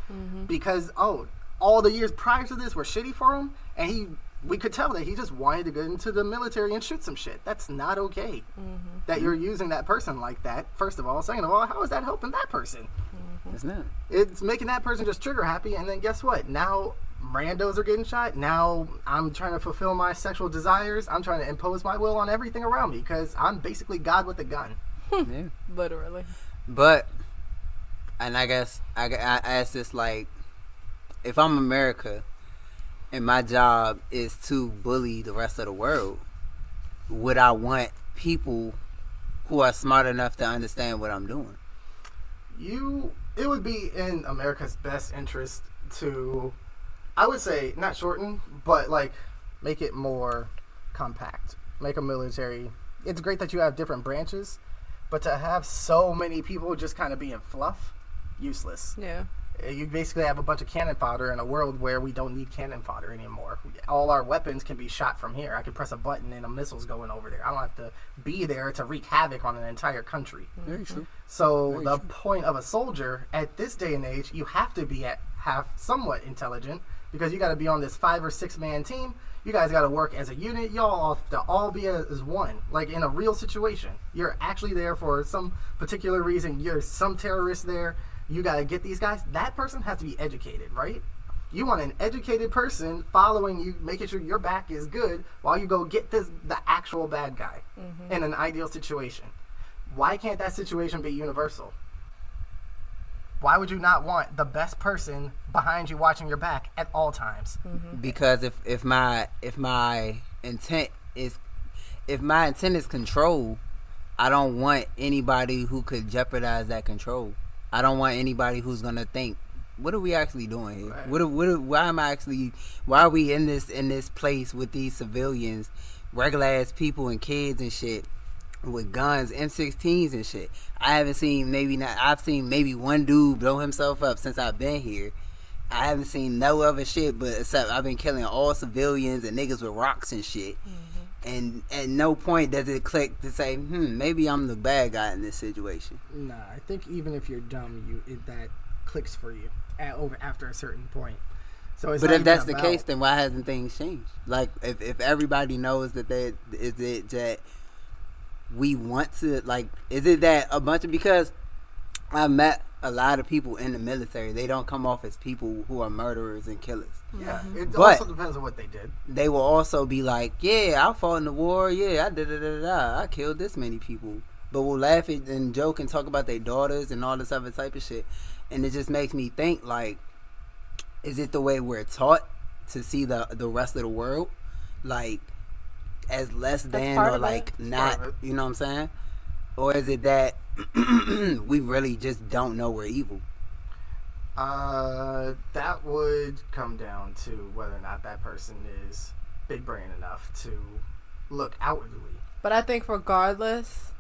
S3: because, oh, all the years prior to this were shitty for him, and we could tell that he just wanted to get into the military and shoot some shit. That's not okay. That you're using that person like that, first of all. Second of all, how is that helping that person?
S2: It's not.
S3: It's making that person just trigger happy, and then guess what? Now randos are getting shot. Now I'm trying to fulfill my sexual desires. I'm trying to impose my will on everything around me because I'm basically God with a gun.
S2: Yeah.
S1: Literally.
S2: But, and I guess I ask this, like, if I'm America and my job is to bully the rest of the world, would I want people who are smart enough to understand what I'm doing? It would be in America's best interest to, I would say, not shorten, but like make it more compact. Make a military. It's great that you have different branches, but to have so many people just kind of being fluff, useless.
S1: Yeah.
S3: You basically have a bunch of cannon fodder in a world where we don't need cannon fodder anymore. All our weapons can be shot from here. I can press a button and a missile's going over there. I don't have to be there to wreak havoc on an entire country.
S2: Very true.
S3: So the point of a soldier at this day and age, you have to be half somewhat intelligent, because you got to be on this 5 or 6 man team. You guys got to work as a unit. Y'all have to all be as one, like in a real situation. You're actually there for some particular reason. You're some terrorist there. You got to get these guys. That person has to be educated, right? You want an educated person following you, making sure your back is good while you go get the actual bad guy in an ideal situation. Why can't that situation be universal? Why would you not want the best person behind you watching your back at all times?
S2: Because if my intent is control, I don't want anybody who could jeopardize that control. I don't want anybody who's gonna think, what are we actually doing here? Right. Why are we in this place with these civilians, regular ass people and kids and shit, with guns, M16s and shit? I've seen maybe one dude blow himself up since I've been here. I haven't seen no other shit, but except I've been killing all civilians and niggas with rocks and shit. And at no point does it click to say, maybe I'm the bad guy in this situation.
S3: Nah, I think even if you're dumb, that clicks for you after a certain point. So it's
S2: but
S3: not
S2: if that's
S3: even
S2: the case, then why hasn't things changed? Like, if everybody knows that is it that we want to, like, is it that a bunch of, because I met a lot of people in the military, they don't come off as people who are murderers and killers.
S3: Yeah, it
S2: But
S3: also depends on what they did.
S2: They will also be like, yeah, I fought in the war, yeah, I killed this many people. But we'll laugh at and joke and talk about their daughters and all this other type of shit. And it just makes me think, like, is it the way we're taught to see the rest of the world, like, as less than, or like not, you know what I'm saying? Or is it that we really just don't know we're evil?
S3: That would come down to whether or not that person is big brain enough to look outwardly.
S1: But I think regardless,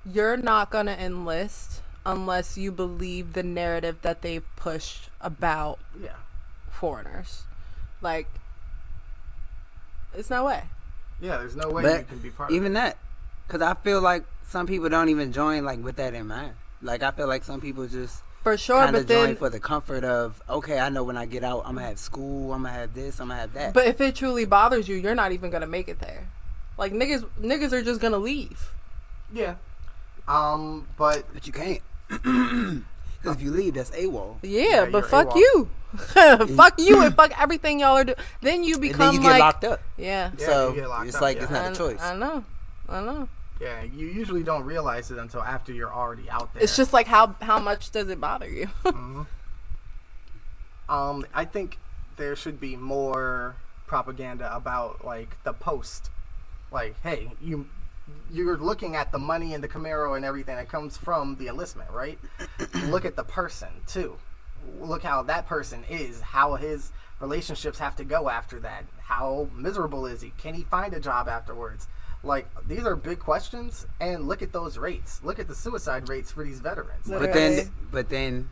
S1: you're not going to enlist unless you believe the narrative that they've pushed about foreigners. Like, it's no way.
S3: Yeah, there's no way
S2: but
S3: you can be part of
S2: even that. Because I feel like some people don't even join, like, with that in mind. Like, I feel like some people just
S1: for sure, but
S2: join
S1: then
S2: for the comfort of, okay, I know when I get out, I'm gonna have school, I'm gonna have this, I'm gonna have that.
S1: But if it truly bothers you, you're not even gonna make it there. Like, niggas are just gonna leave.
S3: Yeah. But
S2: you can't. Because if you leave, that's AWOL.
S1: Yeah, but fuck AWOL. You. Fuck you and fuck everything y'all are doing. Then you become,
S2: and then you get locked up.
S1: Yeah.
S2: So
S3: you get locked
S2: it's
S3: up,
S2: like it's not a choice.
S1: I know.
S3: Yeah, you usually don't realize it until after you're already out there.
S1: It's just like how much does it bother you?
S3: Mm-hmm. I think there should be more propaganda about, like, the post. Like, hey, you're looking at the money and the Camaro and everything that comes from the enlistment, right? Look at the person too. Look how that person is. How his relationships have to go after that. How miserable is he? Can he find a job afterwards? Like, these are big questions, and look at those rates. Look at the suicide rates for these veterans.
S2: But then,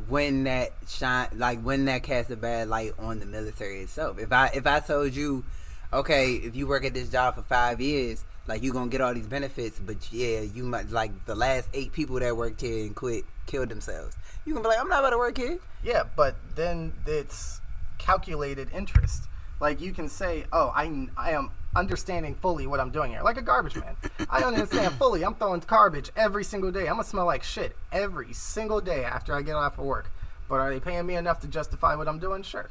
S2: when that casts a bad light on the military itself. If I told you, okay, if you work at this job for 5 years, like, you gonna get all these benefits, but yeah, you might, like, the last 8 people that worked here and quit killed themselves. You gonna be like, I'm not about to work here.
S3: Yeah, but then it's calculated interest. Like, you can say, oh, I am understanding fully what I'm doing here. Like a garbage man. I understand fully. I'm throwing garbage every single day. I'm going to smell like shit every single day after I get off of work. But are they paying me enough to justify what I'm doing? Sure.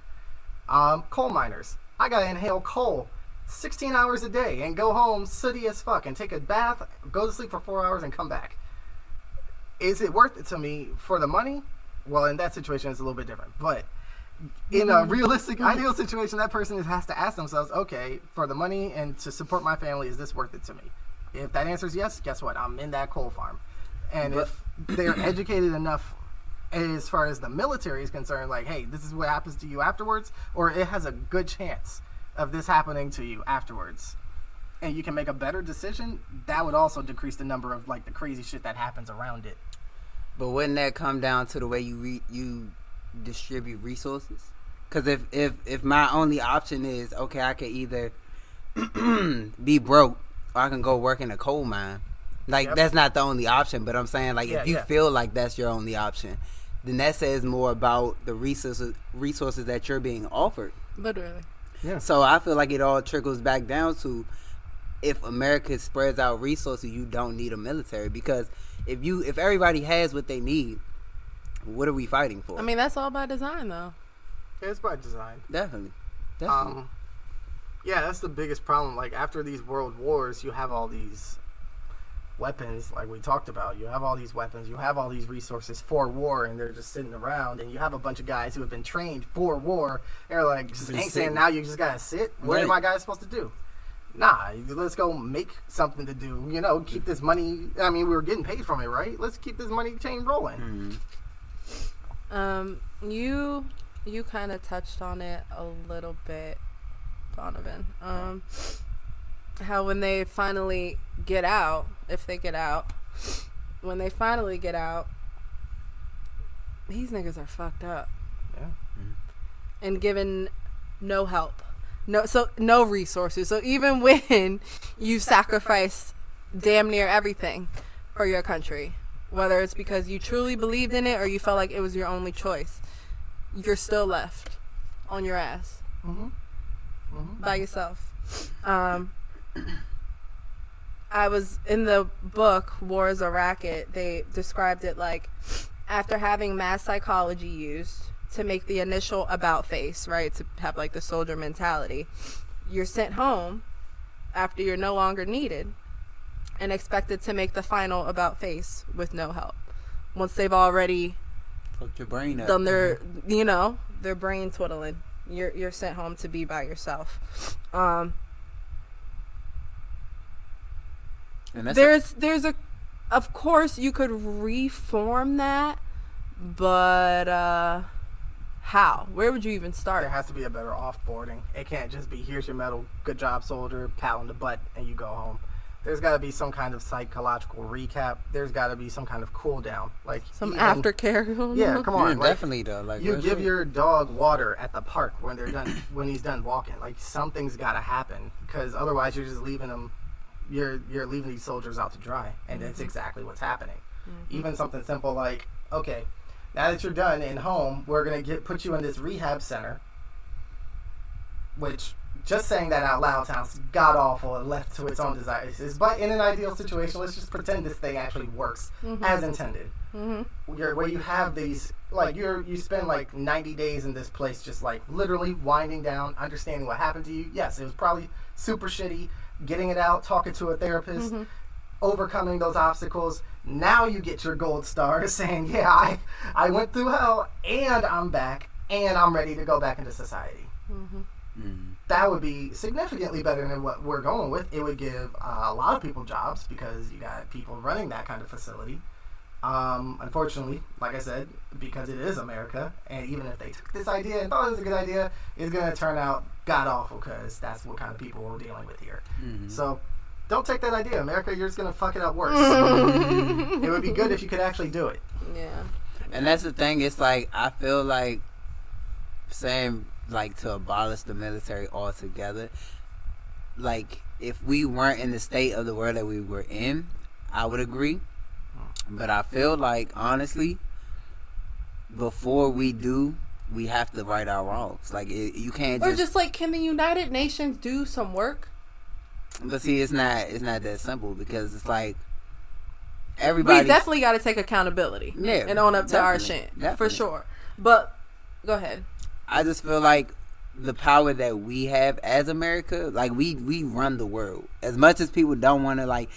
S3: Coal miners. I got to inhale coal 16 hours a day and go home sooty as fuck and take a bath, go to sleep for 4 hours and come back. Is it worth it to me for the money? Well, in that situation, it's a little bit different. But in a realistic, ideal situation, that person has to ask themselves, okay, for the money and to support my family, is this worth it to me? If that answer is yes, guess what? I'm in that coal farm. And if they're educated enough as far as the military is concerned, like, hey, this is what happens to you afterwards, or it has a good chance of this happening to you afterwards, and you can make a better decision, that would also decrease the number of, like, the crazy shit that happens around it.
S2: But wouldn't that come down to the way you distribute resources? Because if my only option is, okay, I can either be broke or I can go work in a coal mine, like, that's not the only option. But I'm saying, like, if you feel like that's your only option, then that says more about the resources that you're being offered.
S1: Literally.
S3: Yeah.
S2: So I feel like it all trickles back down to, if America spreads out resources, you don't need a military. Because if everybody has what they need, what are we fighting for?
S1: I mean, that's all by design, though.
S3: Yeah, it's by design.
S2: Definitely.
S3: Yeah, that's the biggest problem. Like, after these world wars, you have all these weapons, like we talked about. You have all these weapons. You have all these resources for war, and they're just sitting around. And you have a bunch of guys who have been trained for war. They're like, just ain't saying now you just gotta sit. What are my guys supposed to do? Nah, let's go make something to do. You know, keep this money. I mean, we were getting paid from it, right? Let's keep this money chain rolling.
S1: You kind of touched on it a little bit, Donovan. How when they finally get out, if they get out, when they finally get out, these niggas are fucked up.
S3: Yeah.
S1: And given no help. no resources. So even when you sacrificed damn near everything for your country, whether it's because you truly believed in it or you felt like it was your only choice, you're still left on your ass by yourself. I was in the book War is a Racket. They described it like after having mass psychology used to make the initial about face, right, to have like the soldier mentality, you're sent home after you're no longer needed and expected to make the final about face with no help once they've already
S2: fucked your brain up,
S1: done their their brain twiddling. You're sent home to be by yourself.
S2: And
S1: there's a, of course you could reform that, but how? Where would you even start?
S3: There has to be a better offboarding. It can't just be, here's your medal, good job, soldier, pat on the butt, and you go home. There's got to be some kind of psychological recap. There's got to be some kind of cool down, like
S1: some aftercare.
S3: Yeah, come on.
S2: Yeah, definitely though. Like
S3: you give your dog water at the park when they're done, when he's done walking. Like something's got to happen, because otherwise you're just leaving them. You're leaving these soldiers out to dry, and that's exactly what's happening. Even something simple like, okay, now that you're done in home, we're gonna put you in this rehab center. Which, just saying that out loud sounds god awful and left to its own devices. But in an ideal situation, let's just pretend this thing actually works as intended. Where you have these, like you spend like 90 days in this place, just like literally winding down, understanding what happened to you. Yes, it was probably super shitty. Getting it out, talking to a therapist, overcoming those obstacles. Now you get your gold star saying, yeah, I went through hell and I'm back and I'm ready to go back into society. That would be significantly better than what we're going with. It would give a lot of people jobs because you got people running that kind of facility. Unfortunately, like I said, because it is America, and even if they took this idea and thought it was a good idea, it's going to turn out god awful because that's what kind of people we're dealing with here. So don't take that idea, America. You're just going to fuck it up worse. It would be good if you could actually do it.
S1: Yeah.
S2: And that's the thing. It's like, I feel like saying like to abolish the military altogether, like if we weren't in the state of the world that we were in, I would agree. But I feel like, honestly, before we do, we have to right our wrongs. Like, you can't just...
S1: Or just like, can the United Nations do some work?
S2: But see, it's not that simple, because it's like, everybody...
S1: We definitely got to take accountability.
S2: Yeah,
S1: and own up to our shit.
S2: Definitely.
S1: For sure. But, go ahead.
S2: I just feel like the power that we have as America, like, we run the world. As much as people don't want to, like...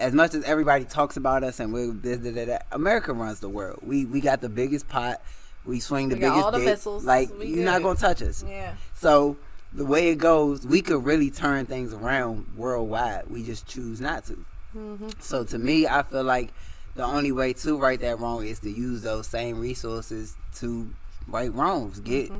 S2: As much as everybody talks about us and we're this, America runs the world. We got the biggest pot. We swing the biggest
S1: all the
S2: dick.
S1: missiles.
S2: Like, you're not going to touch us.
S1: Yeah.
S2: So, the way it goes, we could really turn things around worldwide. We just choose not to. So, to me, I feel like the only way to right that wrong is to use those same resources to right wrongs. Get,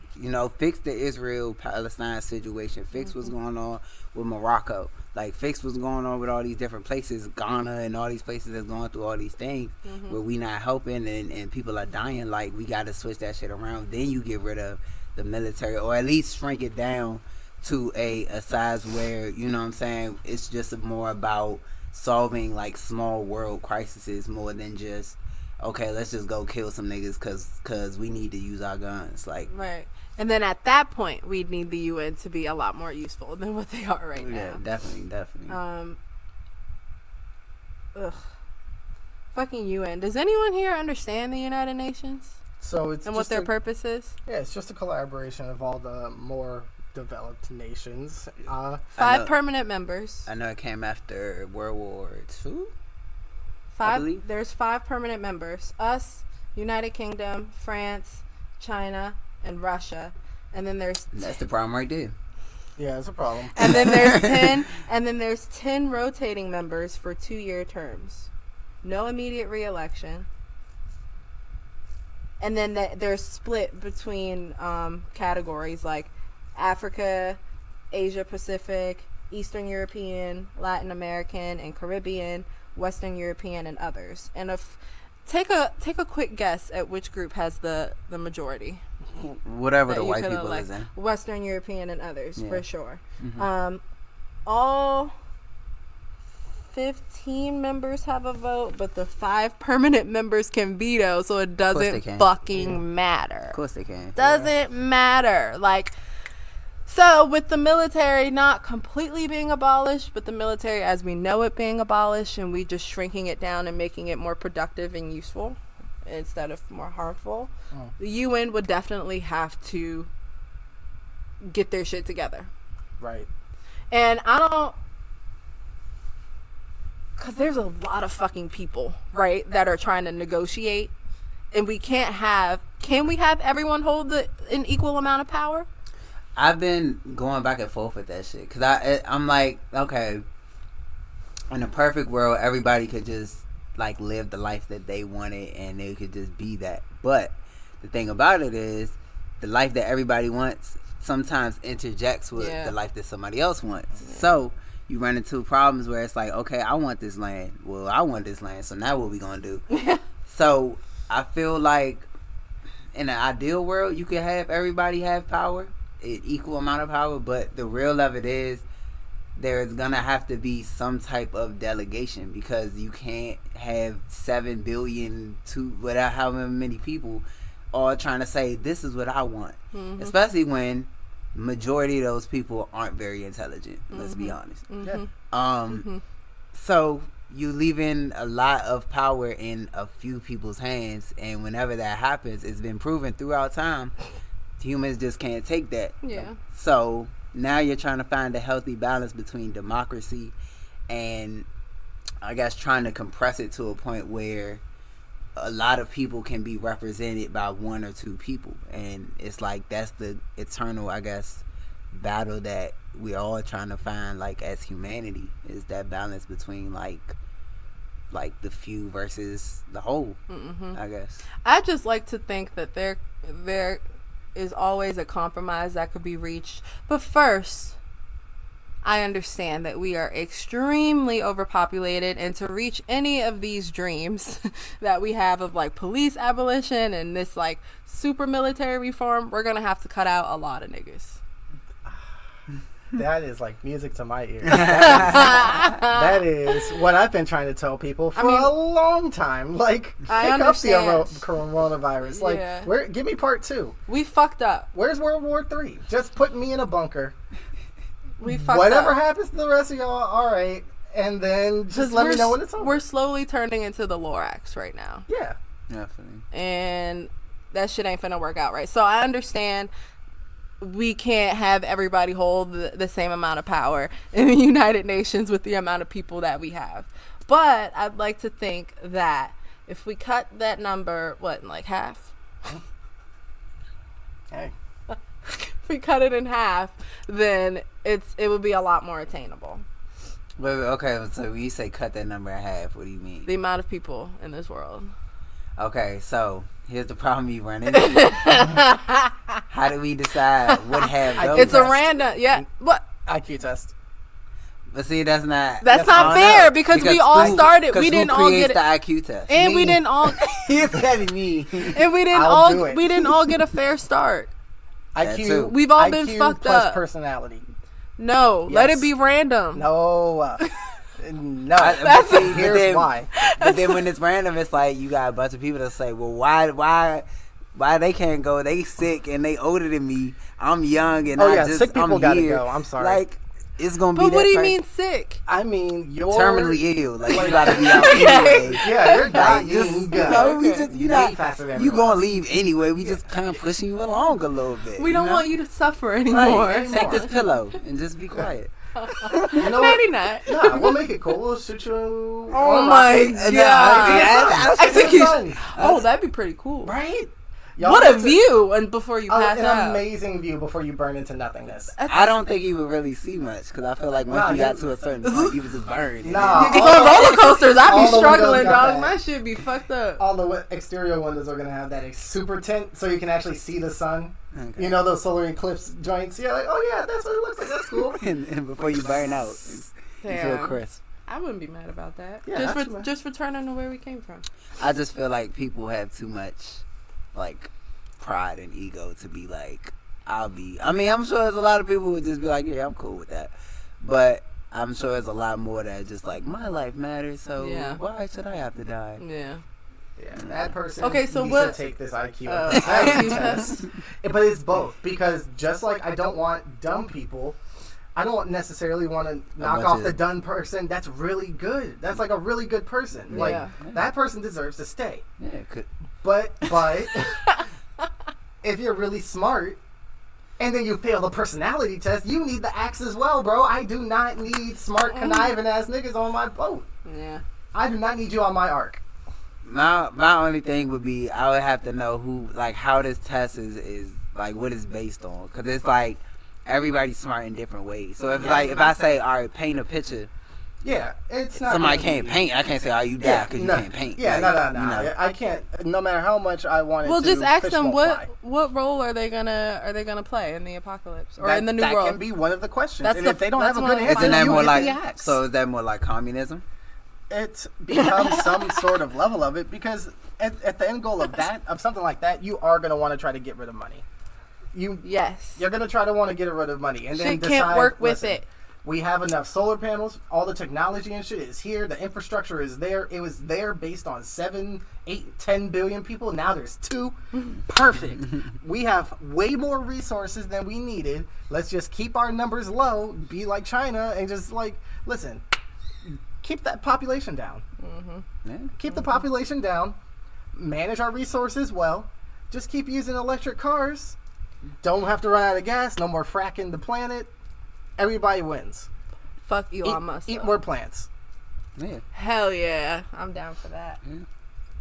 S2: fix the Israel-Palestine situation. Fix what's going on with Morocco. Like, fix what's going on with all these different places, Ghana and all these places that's going through all these things where we not helping and people are dying. Like, we got to switch that shit around. Then you get rid of the military, or at least shrink it down to a size where, you know what I'm saying, it's just more about solving, like, small world crises more than just, okay, let's just go kill some niggas because we need to use our guns. Like,
S1: right. And then at that point, we'd need the UN to be a lot more useful than what they are right now.
S2: Yeah, definitely.
S1: Fucking UN. Does anyone here understand the United Nations?
S3: So it's
S1: and what their purpose is?
S3: Yeah, it's just a collaboration of all the more developed nations.
S1: 5 permanent members.
S2: I know it came after World War II.
S1: There's 5 permanent members. Us, United Kingdom, France, China, and Russia. And then
S2: that's the problem right there.
S3: Yeah, that's a problem.
S1: And then there's 10 and then there's 10 rotating members for 2-year terms. No immediate re-election. And then they're split between categories like Africa, Asia Pacific, Eastern European, Latin American, and Caribbean, Western European, and others. And take a quick guess at which group has the majority.
S2: whatever
S1: that
S2: the
S1: you
S2: white
S1: could
S2: people
S1: elect.
S2: is in.
S1: Western European and others,
S2: Yeah.
S1: for sure.
S2: Mm-hmm.
S1: All 15 members have a vote, but the 5 permanent members can veto, so it doesn't fucking matter.
S2: Of course they can.
S1: Doesn't matter. Like, so with the military not completely being abolished, but the military as we know it being abolished, and we just shrinking it down and making it more productive and useful instead of more harmful, the UN would definitely have to get their shit together.
S3: Right.
S1: And I don't, because there's a lot of fucking people, right, that are trying to negotiate, and we can't have, can we have everyone hold an equal amount of power?
S2: I've been going back and forth with that shit, because I'm like, okay, in a perfect world, everybody could just, like, live the life that they wanted, and they could just be that. But the thing about it is, the life that everybody wants sometimes interjects with the life that somebody else wants. Yeah. So you run into problems where it's like, okay, I want this land. Well, I want this land. So now what we gonna do? So I feel like in an ideal world, you could have everybody have power, an equal amount of power. But the real of it is, there's gonna have to be some type of delegation, because you can't have 7 billion to without however many people all trying to say this is what I want. Mm-hmm. Especially when majority of those people aren't very intelligent. Let's be honest. Mm-hmm. So you leaving a lot of power in a few people's hands, and whenever that happens, it's been proven throughout time, humans just can't take that.
S1: Yeah.
S2: So now you're trying to find a healthy balance between democracy and, I guess, trying to compress it to a point where a lot of people can be represented by 1 or 2 people. And it's like, that's the eternal, I guess, battle that we're all trying to find, like, as humanity, is that balance between like the few versus the whole. I guess
S1: I just like to think that there is always a compromise that could be reached. But first, I understand that we are extremely overpopulated, and to reach any of these dreams that we have of, like, police abolition and this, like, super military reform, we're gonna have to cut out a lot of niggas.
S3: That is like music to my ears. That is what I've been trying to tell people for a long time. Like, pick up the coronavirus. Like, give me part 2.
S1: We fucked up.
S3: Where's World War III? Just put me in a bunker.
S1: We fucked
S3: Whatever
S1: up.
S3: happens to the rest of y'all, all right. And then just let me know when it's over.
S1: We're slowly turning into the Lorax right now.
S3: Yeah.
S2: Definitely.
S1: And that shit ain't finna work out right. So I understand we can't have everybody hold the same amount of power in the United Nations with the amount of people that we have. But I'd like to think that if we cut that number, like half?
S3: Hey.
S1: If we cut it in half, then it would be a lot more attainable.
S2: Wait, okay, so when you say cut that number in half, what do you mean?
S1: The amount of people in this world.
S2: Okay, so here's the problem you run into. How do we decide what half goes?
S1: It's a random, what?
S3: IQ test.
S2: But see, that's not
S1: fair, because we all started. We didn't all get
S2: the IQ test,
S1: and we didn't all.
S2: It's gotta be me.
S1: And we didn't all get a fair start.
S3: IQ.
S1: We've all
S3: IQ
S1: been fucked
S3: plus
S1: up.
S3: Personality.
S1: No, let it be random.
S3: No.
S2: Here's
S3: why.
S2: But then when it's random, it's like you got a bunch of people that say, well, why they can't go? They sick and they older than me. I'm young and
S3: sick people
S2: I'm
S3: gotta
S2: here.
S3: go. I'm sorry.
S2: Like, it's gonna be.
S1: But what do you mean sick?
S3: I mean, you're
S2: terminally ill. Like, you gotta be out anyway.
S3: Yeah, you're dying.
S2: You gonna leave anyway. We just kind of pushing you along a little bit.
S1: We don't want you to suffer anymore.
S2: Right. Take this pillow and just be quiet.
S3: You know
S1: Maybe not.
S3: Nah, we'll make it cool. We'll shoot you.
S1: Oh my god!
S3: Execution.
S1: Oh, that'd be pretty cool,
S3: right?
S1: What a view! And before you pass out,
S3: an amazing view before you burn into nothingness.
S2: I don't think you would really see much, because I feel like once you got to a certain point, you would just burn.
S3: Nah,
S1: on roller coasters, I'd be struggling, dog. My shit be fucked up.
S3: All the exterior windows are gonna have that super tint, so you can actually see the sun. Okay. You know those solar eclipse joints? Yeah, like, oh yeah, that's what it looks like. That's cool.
S2: and before you burn out, you feel crisp.
S1: I wouldn't be mad about that.
S3: Yeah,
S1: just returning to where we came from.
S2: I just feel like people have too much, like, pride and ego to be like, I mean, I'm sure there's a lot of people who would just be like, yeah, I'm cool with that. But I'm sure there's a lot more that just like, my life matters, so why should I have to die?
S1: Yeah.
S3: Yeah, that person
S1: needs
S3: to take this IQ test. But it's both, because just like I don't want dumb people, I don't necessarily want to knock off the dumb person that's really good. That's like a really good person.
S1: Yeah.
S3: Like, that person deserves to stay.
S2: Yeah, it could.
S3: But if you're really smart, and then you fail the personality test, you need the axe as well, bro. I do not need smart, conniving ass niggas on my boat.
S1: Yeah.
S3: I do not need you on my ark.
S2: My only thing would be, I would have to know who, like, how this test is like, what it's based on. Because it's like, everybody's smart in different ways. So if if I say, all right, paint a picture.
S3: Yeah, it's not.
S2: Somebody can't paint. I can't say, oh, you die because you can't paint.
S3: Yeah,
S2: like,
S3: no.
S2: You know.
S3: I can't. No matter how much I wanted to.
S1: Well, just ask them what role are they gonna play in the apocalypse or in the new world?
S3: That can be one of the questions.
S1: That's
S3: and if they don't have a good answer,
S2: isn't that
S3: you
S2: more
S3: get
S2: like,
S3: the axe.
S2: so is that more like communism?
S3: It becomes some sort of level of it, because at the end goal of something like that, you are going to want to try to get rid of money. You're going to try to want to get rid of money, and then decide,
S1: can't work with it.
S3: We have enough solar panels. All the technology and shit is here. The infrastructure is there. It was there based on 7, 8, 10 billion people. Now there's 2. Perfect. We have way more resources than we needed. Let's just keep our numbers low, be like China, and just like, listen, keep that population down.
S2: Yeah.
S3: Keep the population down. Manage our resources well. Just keep using electric cars. Don't have to run out of gas. No more fracking the planet. Everybody wins.
S1: Fuck Elon Musk.
S3: Eat more plants.
S2: Yeah.
S1: Hell yeah. I'm down for that.
S2: Yeah.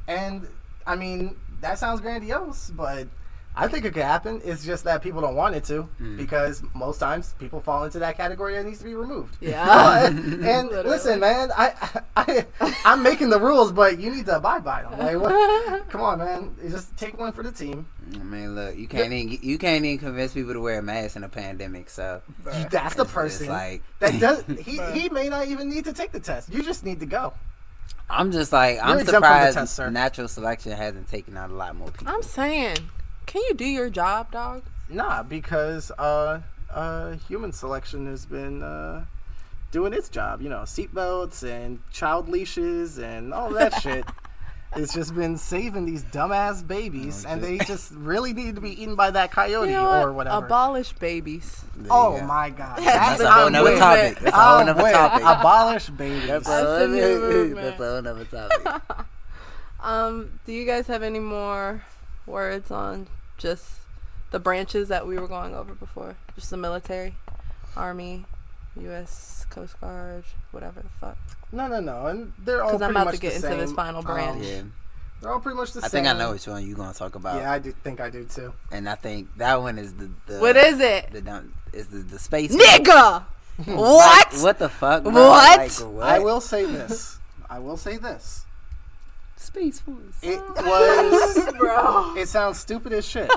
S3: And, I mean, that sounds grandiose, but I think it could happen. It's just that people don't want it to, because most times people fall into that category that needs to be removed.
S1: Yeah.
S3: And listen, man, I'm making the rules, but you need to abide by them. Like, what? Come on, man. You just take one for the team.
S2: I mean, look, you can't even convince people to wear a mask in a pandemic. So
S3: that's the person
S2: like,
S3: that does. He may not even need to take the test. You just need to go.
S2: I'm just like, I'm surprised natural selection hasn't taken out a lot more people.
S1: I'm saying, can you do your job, dog?
S3: Nah, because human selection has been doing its job. You know, seatbelts and child leashes and all that shit. It's just been saving these dumbass babies, and they just really need to be eaten by that coyote or whatever.
S1: Abolish babies.
S3: Oh my God,
S2: that's a whole nother topic. That's a whole nother topic.
S3: Abolish babies.
S2: That's a whole nother topic.
S1: Do you guys have any more words on just the branches that we were going over before? Just the military, Army, U.S. Coast Guard, whatever the fuck.
S3: No. And they're all pretty much the same. Because I'm about to get into this final branch.
S2: Yeah.
S3: They're all pretty much the same.
S2: I think I know which one you're going to talk about.
S3: Yeah, I do think I do too.
S2: And I think that one is the
S1: what is it?
S2: The space.
S1: Nigga! What?
S2: What the fuck, bro?
S1: What?
S2: Like, what?
S3: I will say this.
S2: Space Force.
S3: It was...
S1: Bro.
S3: It sounds stupid as shit.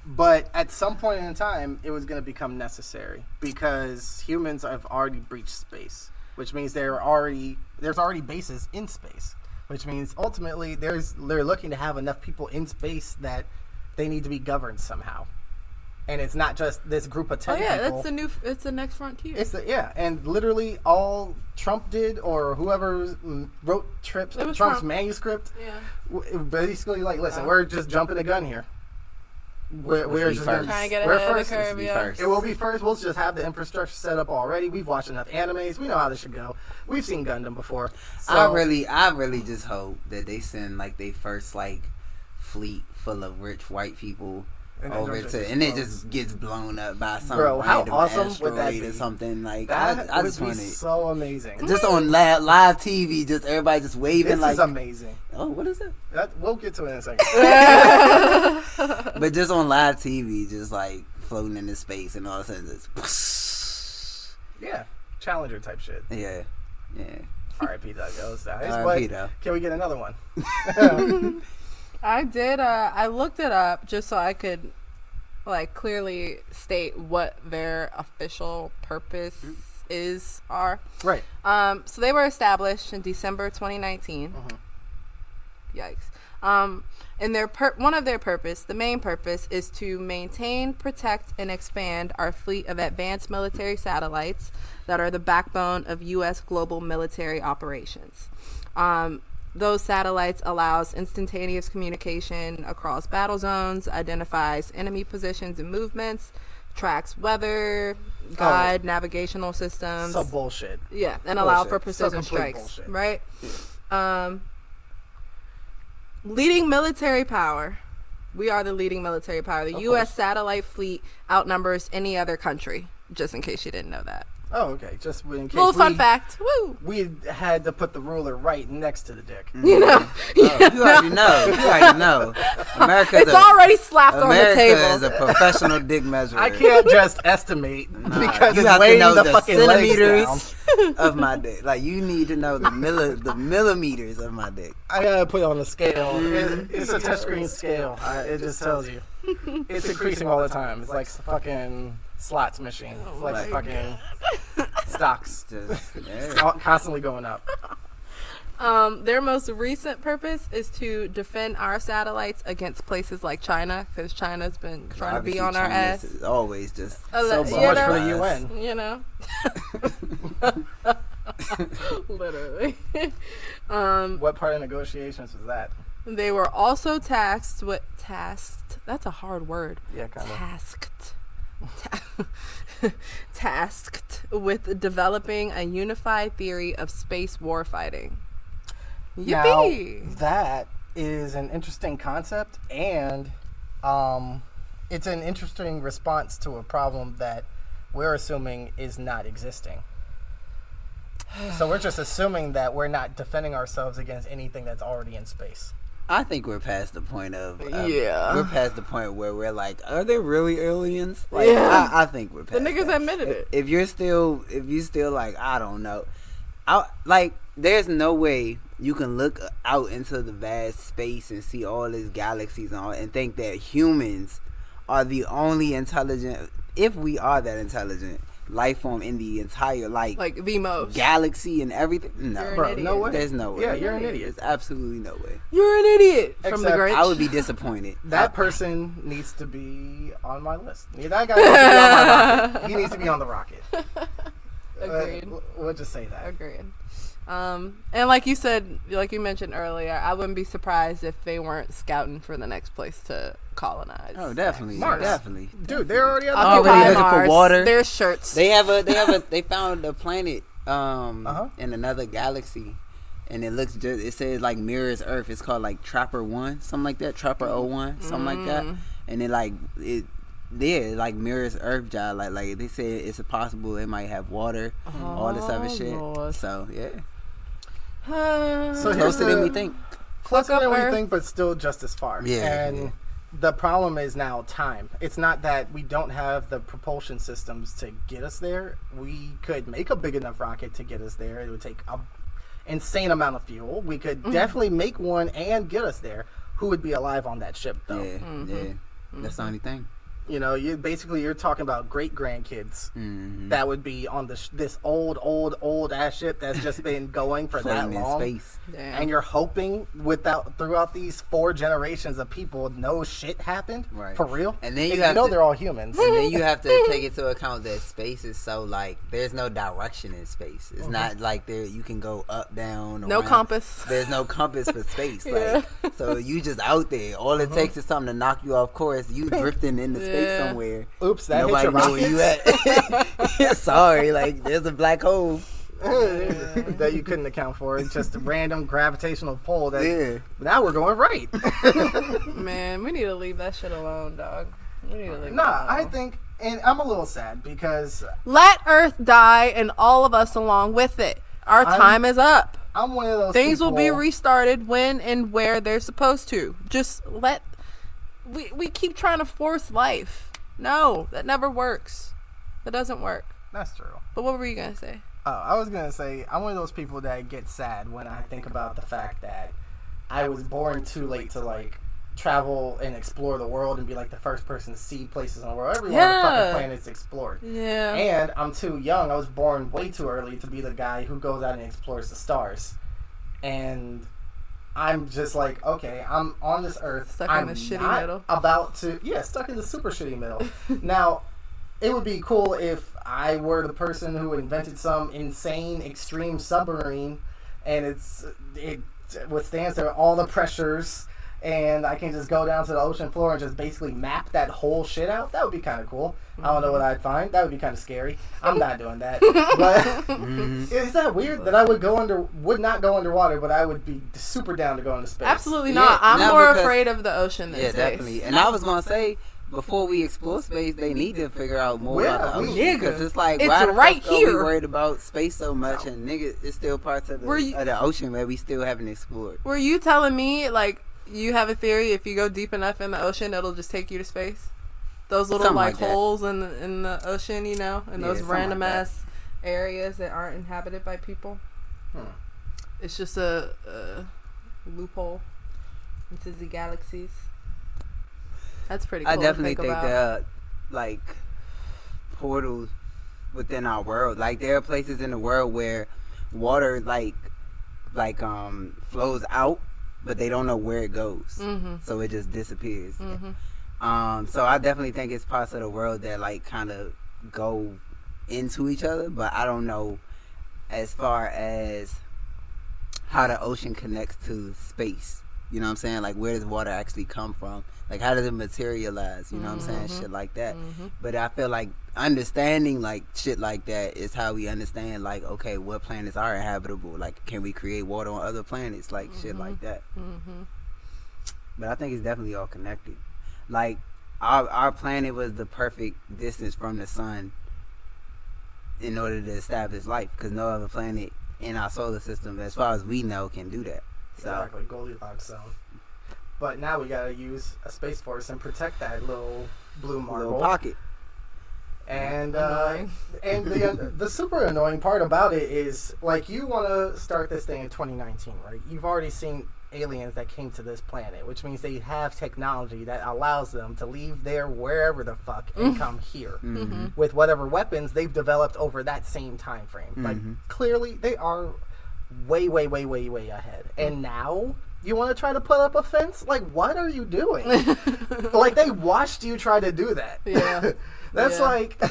S3: But at some point in time, it was going to become necessary. Because humans have already breached space. Which means there's already bases in space. Which means ultimately they're looking to have enough people in space that they need to be governed somehow. And it's not just this group of 10 people.
S1: It's the next frontier.
S3: And literally all Trump did, or whoever wrote Trump's manuscript, basically like, listen, we're just jumping the gun here. We're just
S1: trying to get ahead of the curve.
S3: It will be first. We'll just have the infrastructure set up already. We've watched enough animes. We know how this should go. We've seen Gundam before. So
S2: I really just hope that they send like they first like fleet full of rich white people over to, and it just gets blown up by some random asteroid or something. Like
S3: that
S2: I just want it
S3: so amazing.
S2: Just on live TV, just everybody just waving.
S3: This is amazing.
S2: Oh, what is it?
S3: We'll get to it in a second.
S2: But just on live TV, just like floating into space, and all of a sudden just
S3: Challenger type shit.
S2: Yeah.
S3: R.I.P. those guys.
S2: R.I.P. though.
S3: Can we get another one?
S1: I did. I looked it up just so I could, like, clearly state what their official purpose are.
S3: Right.
S1: So they were established in December 2019. Yikes. And one of their purpose, the main purpose, is to maintain, protect, and expand our fleet of advanced military satellites that are the backbone of U.S. global military operations. Those satellites allows instantaneous communication across battle zones, identifies enemy positions and movements, tracks weather, guide navigational systems.
S3: So bullshit.
S1: Yeah, and allow for precision strikes.
S3: Bullshit.
S1: Right? Leading military power. We are the leading military power. The U.S. satellite fleet outnumbers any other country, just in case you didn't know that.
S3: Oh, okay. Just in case.
S1: Little fun fact. Woo!
S3: We had to put the ruler right next to the dick.
S1: You know.
S2: You already know. You already know.
S1: It's already slapped on the table.
S2: America is a professional dick measurer.
S3: I can't just estimate because
S2: you
S3: it's
S2: have
S3: weighing
S2: to know
S3: the
S2: the
S3: fucking legs
S2: centimeters
S3: down.
S2: of my dick. Like, you need to know the millimeters of my dick.
S3: I gotta put it on the scale. It's a touchscreen scale. It just tells you. It's increasing all the time. It's like fucking slots machine. It's like fucking stocks. It's constantly going up.
S1: Their most recent purpose is to defend our satellites against places like China, because China's been trying to be on our ass.
S2: It's always just
S3: So much for the UN.
S1: You know. Literally.
S3: What part of negotiations was that?
S1: They were also tasked. That's a hard word.
S3: Yeah, kind of.
S1: Tasked with developing a unified theory of space warfighting. Yippee!
S3: Now, that is an interesting concept, and it's an interesting response to a problem that we're assuming is not existing. So we're just assuming that we're not defending ourselves against anything that's already in space.
S2: I think we're past the point of
S1: yeah.
S2: We're past the point where we're like, are there really aliens? Like,
S1: Yeah.
S2: I think we're past
S1: The niggas
S2: that.
S1: admitted it.
S2: If you still like, I don't know, there's no way you can look out into the vast space and see all these galaxies and think that humans are the only intelligent, if we are that intelligent, life form in the entire
S1: like the most
S2: galaxy and everything. No,
S1: You're an
S3: Bro,
S1: idiot.
S3: no way.
S2: There's no way.
S3: Yeah, you're an idiot.
S2: There's absolutely no way.
S1: You're an idiot. From the
S3: Except
S1: Grinch.
S2: I would be disappointed.
S3: That person needs to be on my list. That guy needs to be on my rocket. He needs to be on the rocket.
S1: Agreed.
S3: We'll just say that.
S1: Agreed. And like you said, like you mentioned earlier, I wouldn't be surprised if they weren't scouting for the next place to colonize.
S2: Oh, definitely,
S3: Mars.
S2: definitely.
S3: Dude, they're already on the
S2: Already
S1: Occupy
S2: looking for
S1: Mars.
S2: water.
S1: There's shirts.
S2: They found a planet
S3: Uh-huh.
S2: in another galaxy, and it says like mirrors Earth. It's called like Trapper 1, something like that. Trapper 01, something like that. And it like mirrors Earth, job. Like they say it's possible it might have water, all this other shit.
S1: Lord.
S2: So yeah,
S3: So here's
S2: closer than we think.
S3: Closer than we
S1: Earth.
S3: think, but still just as far.
S2: Yeah,
S3: And
S2: yeah.
S3: the problem is now time. It's not that we don't have the propulsion systems to get us there. We could make a big enough rocket to get us there. It would take an insane amount of fuel. We could definitely make one and get us there. Who would be alive on that ship, though?
S2: Yeah. That's the only thing.
S3: You know, you're talking about great grandkids that would be on this old ass ship that's just been going for that
S2: Floating in
S3: long.
S2: space.
S1: Damn.
S3: And you're hoping throughout these 4 generations of people, no shit happened
S2: Right.
S3: for real.
S2: And then you
S3: And
S2: have to-
S3: they're all humans.
S2: And then you have to take into account that space is so like there's no direction in space. It's not like you can go up, down,
S1: No
S2: around.
S1: compass.
S2: There's no compass for space.
S1: Yeah.
S2: Like so you just out there. All it takes is something to knock you off course. You drifting into space
S1: Yeah.
S2: somewhere.
S3: Oops, that
S2: Nobody
S3: hit your
S2: know where you at. Sorry, like there's a black hole.
S3: that you couldn't account for. It's just a random gravitational pull. Now we're going right.
S1: Man, we need to leave that shit alone, dog. We need to leave it
S3: Nah,
S1: alone.
S3: I think, and I'm a little sad because
S1: Let Earth die and all of us along with it. Our time is up.
S3: I'm one of those
S1: Things will be
S3: people-
S1: restarted when and where they're supposed to. Just we keep trying to force life. No, that never works. That doesn't work.
S3: That's true.
S1: But what were you gonna say?
S3: I was gonna say I'm one of those people that get sad when I think about the fact that I was born too late to like travel and explore the world and be like the first person to see places in the world. Every one of the fucking planets explored.
S1: Yeah.
S3: And I'm too young. I was born way too early to be the guy who goes out and explores the stars. And I'm just like, okay, I'm on this earth.
S1: Stuck
S3: I'm
S1: in the shitty
S3: not
S1: middle.
S3: about to, stuck in the super shitty middle. Now, it would be cool if I were the person who invented some insane, extreme submarine, and it withstands all the pressures, and I can just go down to the ocean floor and just basically map that whole shit out. That would be kind of cool. I don't know what I'd find. That would be kind of scary. I'm not doing that. But is that weird that I would not go underwater, but I would be super down to go into space?
S1: Absolutely not. I'm more afraid of the ocean than space.
S2: Definitely. And I was gonna say, before we explore space, they need to figure out more about the ocean. Because it's like, why the fuck are we worried about space so much? And nigga, it's still parts of the ocean where we still haven't explored.
S1: Were you telling me, like, you have a theory if you go deep enough in the ocean, it'll just take you to space? Those little like holes in the ocean, you know, and those random ass areas that aren't inhabited by people. It's just a loophole into the galaxies. That's pretty cool.
S2: I definitely think there are like portals within our world. Like there are places in the world where water like flows out, but they don't know where it goes. So it just disappears. So I definitely think it's parts of the world that like kind of go into each other, but I don't know as far as how the ocean connects to space. You know what I'm saying? Like, where does water actually come from? Like, how does it materialize? You know what I'm saying? Shit like that. But I feel like understanding, like, shit like that is how we understand, like, okay, what planets are inhabitable? Like, can we create water on other planets? Like, shit like that. But I think it's definitely all connected. Like, our planet was the perfect distance from the sun in order to establish life. Because no other planet in our solar system, as far as we know, can do that.
S3: Exactly, Goldilocks zone. But now we gotta use a space force and protect that little blue marble
S2: little pocket.
S3: And the super annoying part about it is, like, you want to start this thing in 2019, right? You've already seen aliens that came to this planet, which means they have technology that allows them to leave there wherever the fuck and come here with whatever weapons they've developed over that same time frame. Like, clearly they are way ahead. And now you want to try to put up a fence? Like, what are you doing? Like, they watched you try to do that.
S1: Yeah.
S3: That's like...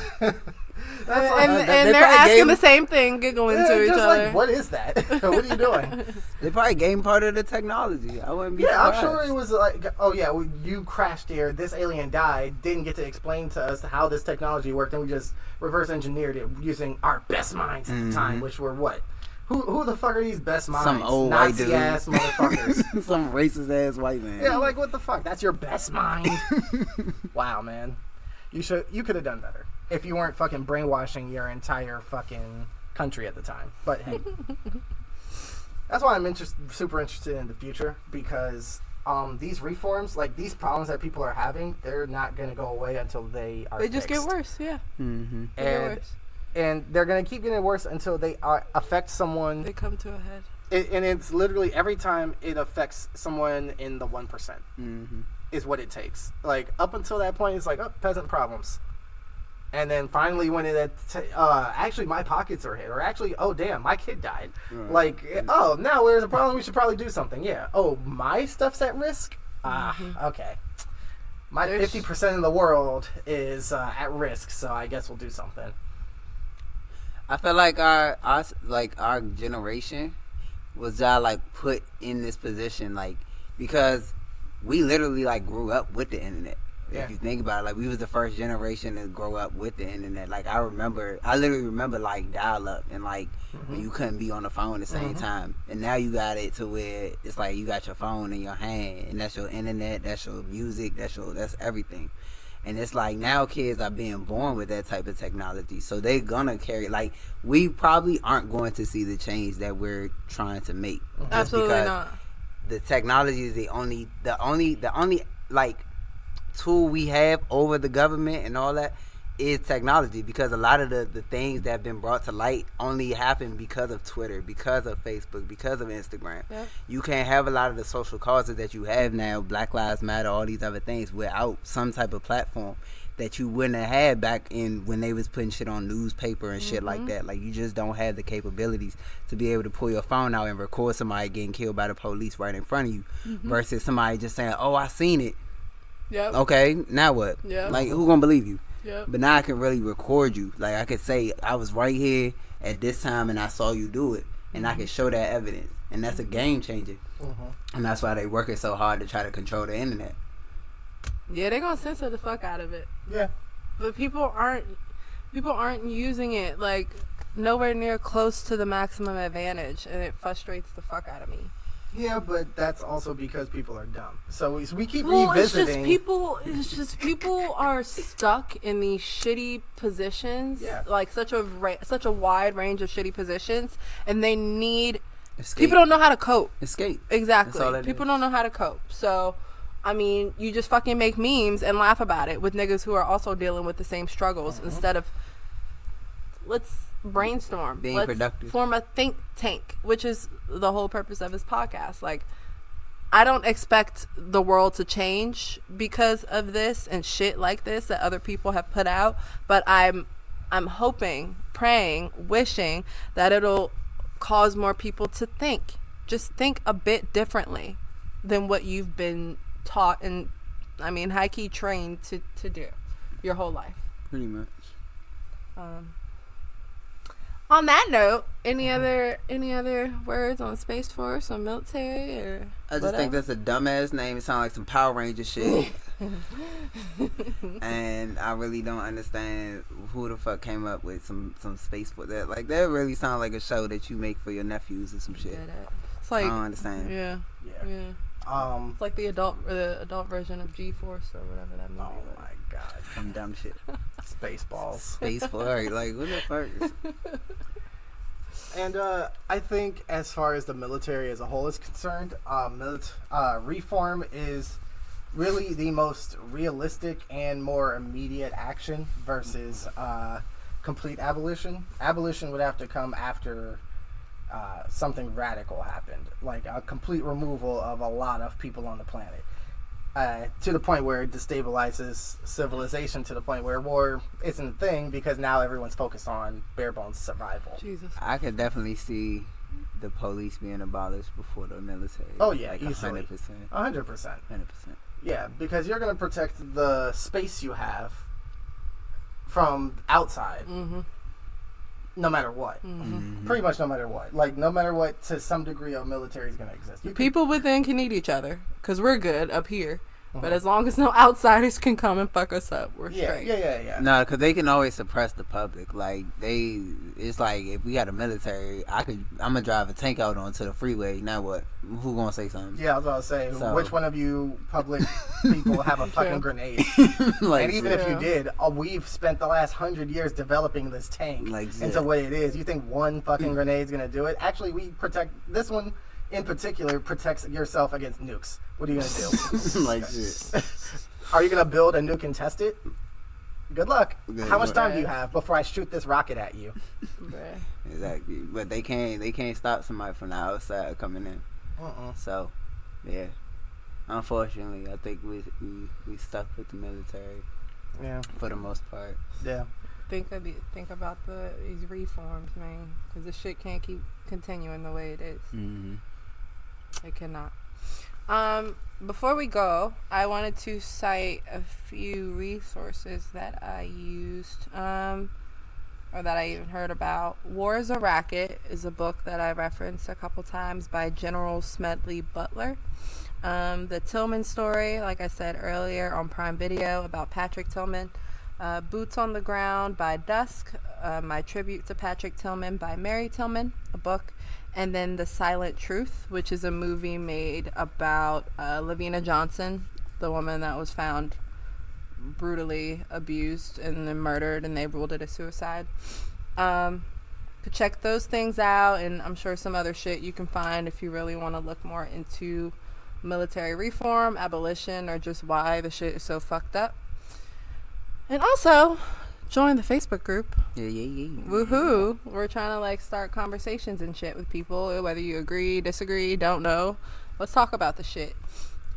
S3: That's
S1: like, and they're asking the same thing, giggling to each other.
S3: Like, what is that? What are you doing?
S2: They probably gained part of the technology. I wouldn't be surprised.
S3: I'm sure it was like, oh yeah, well, you crashed here, this alien died, didn't get to explain to us how this technology worked, and we just reverse engineered it using our best minds at the time, which were what? Who the fuck are these best minds?
S2: Some old white dude.
S3: Nazi-ass motherfuckers.
S2: Some racist-ass white man.
S3: Yeah, like, what the fuck? That's your best mind? Wow, man. You could have done better if you weren't fucking brainwashing your entire fucking country at the time. But hey, that's why I'm super interested in the future, because these reforms, like these problems that people are having, they're not going to go away until they are
S1: just get worse. Yeah.
S3: They get worse. And they're going to keep getting worse until they affect someone.
S1: They come to a head.
S3: And it's literally every time it affects someone in the 1%. Is what it takes. Like, up until that point, it's like, oh, peasant problems. And then finally, when actually my pockets are hit, or actually, oh damn, my kid died. Like, oh, now there's a problem, we should probably do something. Yeah. Oh, my stuff's at risk? Okay. My 50% of the world is at risk, so I guess we'll do something.
S2: I feel like our generation was like put in this position, like, because we literally like grew up with the internet. If you think about it, like, we was the first generation to grow up with the internet. Like, I literally remember like dial-up, and like when you couldn't be on the phone at the same time. And now you got it to where it's like you got your phone in your hand, and that's your internet, that's your music, that's everything. And it's like now kids are being born with that type of technology, so they're gonna carry. Like, we probably aren't going to see the change that we're trying to make.
S1: Absolutely not.
S2: The technology is the only like tool we have over the government and all that. is technology, because a lot of the things that have been brought to light only happen because of Twitter, because of Facebook, because of Instagram.
S1: Yep.
S2: You can't have a lot of the social causes that you have now, Black Lives Matter, all these other things, without some type of platform that you wouldn't have had back in when they was putting shit on newspaper and shit like that. Like, you just don't have the capabilities to be able to pull your phone out and record somebody getting killed by the police right in front of you, versus somebody just saying, oh, I seen it.
S1: Yep.
S2: Okay, now what?
S1: Yep.
S2: Like, who gonna believe you?
S1: Yep.
S2: But now I can really record you. Like, I could say I was right here at this time and I saw you do it, and I can show that evidence, and that's a game changer. And that's why they working so hard to try to control the internet.
S1: Yeah, they're gonna censor the fuck out of it.
S3: Yeah.
S1: But people aren't using it like nowhere near close to the maximum advantage, and it frustrates the fuck out of me.
S3: Yeah, but that's also because people are dumb. So we keep
S1: Well,
S3: revisiting.
S1: It's just people are stuck in these shitty positions,
S3: Yeah.
S1: like such a wide range of shitty positions, and they need.
S2: Escape.
S1: People don't know how to cope.
S2: Escape.
S1: Exactly.
S2: That's all that
S1: People
S2: is.
S1: don't know how to cope. So, I mean, you just fucking make memes and laugh about it with niggas who are also dealing with the same struggles instead of let's brainstorm.
S2: Being
S1: let's
S2: productive.
S1: form a think tank, which is the whole purpose of his podcast. Like, I don't expect the world to change because of this and shit like this that other people have put out, but I'm hoping, praying, wishing that it'll cause more people to think. Just think a bit differently than what you've been taught and, I mean, high-key trained to do your whole life.
S2: Pretty much.
S1: On that note, any other words on Space Force or military or
S2: I just think that's a dumbass name. It sounds like some Power Ranger shit. And I really don't understand who the fuck came up with some Space Force. That really sounds like a show that you make for your nephews or some shit.
S1: It's like,
S2: I don't understand.
S1: Yeah. It's like the adult version of G-Force or whatever that movie
S3: Oh
S1: was.
S3: my god.
S2: Some dumb shit.
S3: Spaceballs.
S2: Space Force. Like, what the fuck?
S3: And I think as far as the military as a whole is concerned, reform is really the most realistic and more immediate action versus complete abolition. Abolition would have to come after something radical happened, like a complete removal of a lot of people on the planet. To the point where it destabilizes civilization, to the point where war isn't a thing because now everyone's focused on bare bones survival.
S1: Jesus.
S2: I could definitely see the police being abolished before the military.
S3: Oh yeah,
S2: like
S3: easily.
S2: 100%.
S3: 100%.
S2: 100%.
S3: Yeah, because you're going to protect the space you have from outside, no matter what. Pretty much no matter what. Like, no matter what, to some degree, a military is going to exist.
S1: People within can eat each other because we're good up here. But as long as no outsiders can come and fuck us up, we're straight.
S3: Yeah.
S2: No, because they can always suppress the public. Like, it's like, if we had a military, I'm going to drive a tank out onto the freeway. Now what? Who going to say something?
S3: Yeah, I was about to say,
S2: So-
S3: which one of you public people have a fucking grenade?
S2: Like,
S3: And even if you did, we've spent the last 100 years developing this tank
S2: Like,
S3: into
S2: yeah.
S3: what it is. You think one fucking grenade's going to do it? Actually, we protect this one. In particular, protects yourself against nukes. What are you gonna do?
S2: like shit.
S3: Are you gonna build a nuke and test it? Good luck.
S2: Good
S3: How much
S2: luck.
S3: time do you have before I shoot this rocket at you?
S1: Bruh.
S2: Exactly. But they can't stop somebody from the outside coming in. So, yeah. Unfortunately, I think we stuck with the military
S3: Yeah.
S2: for the most part.
S3: Yeah.
S1: Think about these reforms, man, because this shit can't keep continuing the way it is.
S2: Mm-hmm.
S1: It cannot. Before we go, I wanted to cite a few resources that I used, or that I even heard about. War is a Racket is a book that I referenced a couple times by General Smedley Butler. The Tillman story, like I said earlier, on Prime Video about Patrick Tillman. Boots on the Ground by Dusk, my tribute to Patrick Tillman by Mary Tillman, a book. And then The Silent Truth, which is a movie made about Lavina Johnson, the woman that was found brutally abused and then murdered, and they ruled it a suicide. Could check those things out, and I'm sure some other shit you can find if you really want to look more into military reform, abolition, or just why the shit is so fucked up. And also, join the Facebook group.
S2: Yeah.
S1: Woohoo. We're trying to like start conversations and shit with people, whether you agree, disagree, don't know. Let's talk about the shit.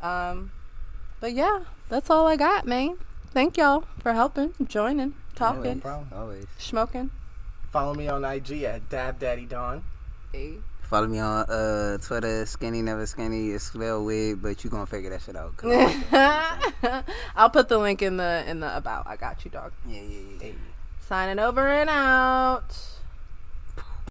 S1: But yeah, that's all I got, man. Thank y'all for helping, joining, talking,
S2: Always.
S1: smoking.
S3: Follow me on IG at dabdaddydon.
S1: Hey.
S2: Follow me on Twitter, Skxnni Never Skxnni. It's spelled weird, but you gonna figure that shit out.
S1: I'll put the link in the about. I got you, dog.
S2: Yeah.
S1: Signing over and out.